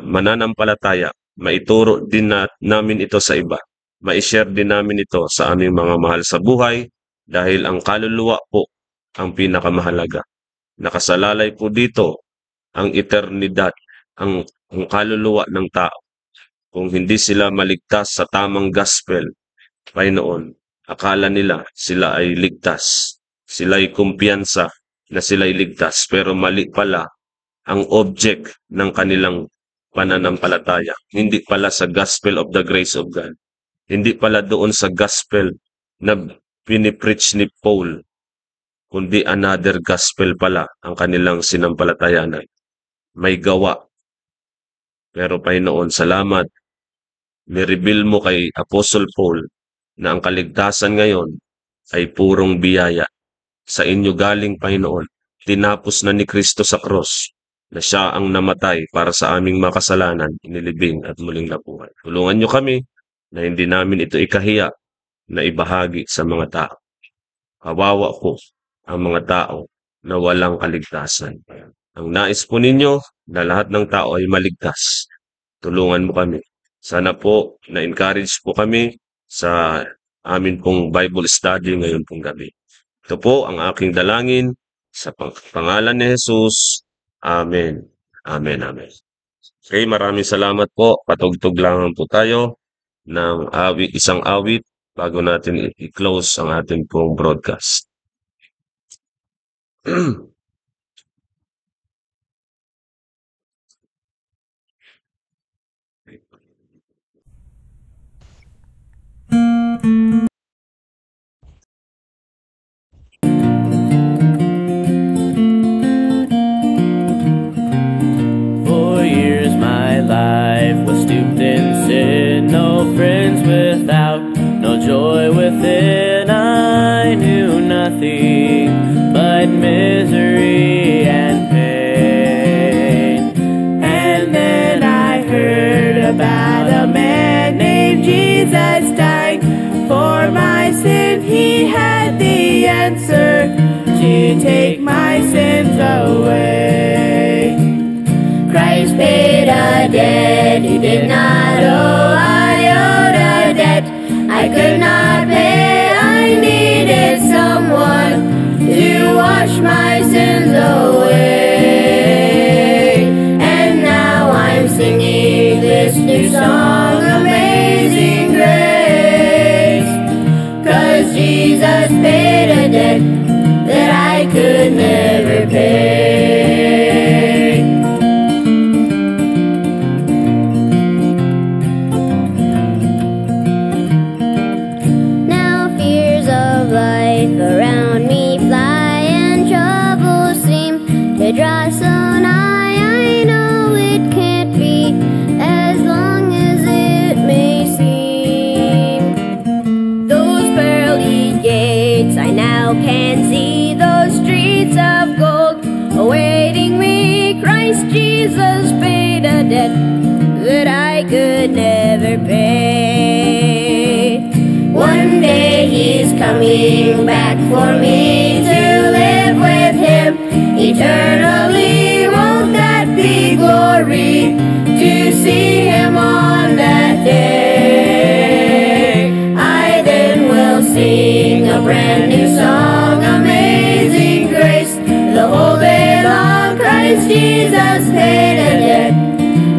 mananampalataya. Maituro din namin ito sa iba. Ma-share din namin ito sa aming mga mahal sa buhay dahil ang kaluluwa po ang pinakamahalaga. Nakasalalay po dito ang eternidad, ang kaluluwa ng tao. Kung hindi sila maligtas sa tamang gospel, Panginoon, akala nila sila ay ligtas. Sila ay kumpiyansa na sila ay ligtas. Pero mali pala ang object ng kanilang pananampalataya. Hindi pala sa gospel of the grace of God. Hindi pala doon sa gospel na pinipreach ni Paul, kundi another gospel pala ang kanilang sinampalatayanan. May gawa. Pero Panginoon, salamat. Nireveal mo kay Apostle Paul na ang kaligtasan ngayon ay purong biyaya. Sa inyo galing, Panginoon. Tinapos na ni Kristo sa cross na siya ang namatay para sa aming makasalanan, inilibing at muling nabuhay. Tulungan niyo kami na hindi namin ito ikahiya na ibahagi sa mga tao. Kawawa po ang mga tao na walang kaligtasan. Ang nais po ninyo na lahat ng tao ay maligtas. Tulungan mo kami. Sana po na-encourage po kami sa amin pong Bible study ngayon pong gabi. Ito po ang aking dalangin sa pangalan ni Jesus. Amen. Amen. Amen. Okay, maraming salamat po. Patugtog lang po tayo ng isang awit bago natin i-close ang ating pong broadcast. 4 years my life was stooped in sin, no friends without, no joy within. I knew nothing but misery and pain. And then I heard about a man named Jesus dying for my sin. He had the answer to take my sins away. Christ paid a debt he did not owe. I owed a debt I could not pay. I needed someone to wash my sins away. And now I'm singing this new song, Amazing Grace. 'Cause Jesus paid a debt that I could never pay. Now fears of life around me fly, and troubles seem to draw so nigh. I know it can't be as long as it may seem. Those pearly gates I now can see, those streets of gold awaiting me. Christ Jesus paid a debt that I could never pay. One day he's coming back for me to live with him eternally. Won't that be glory to see him on that day? I then will sing a brand new song, Amazing Grace. The whole day long Christ Jesus paid a debt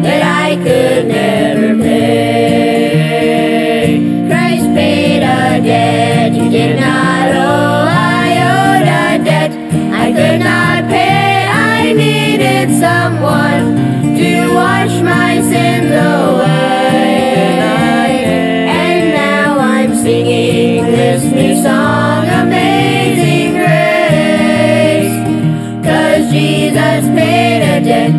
that I could never pay. Christ paid a debt you did not owe. I owed a debt I could not pay. I needed someone to wash my sins away. And now I'm singing this new song, Amazing Grace. 'Cause Jesus paid a debt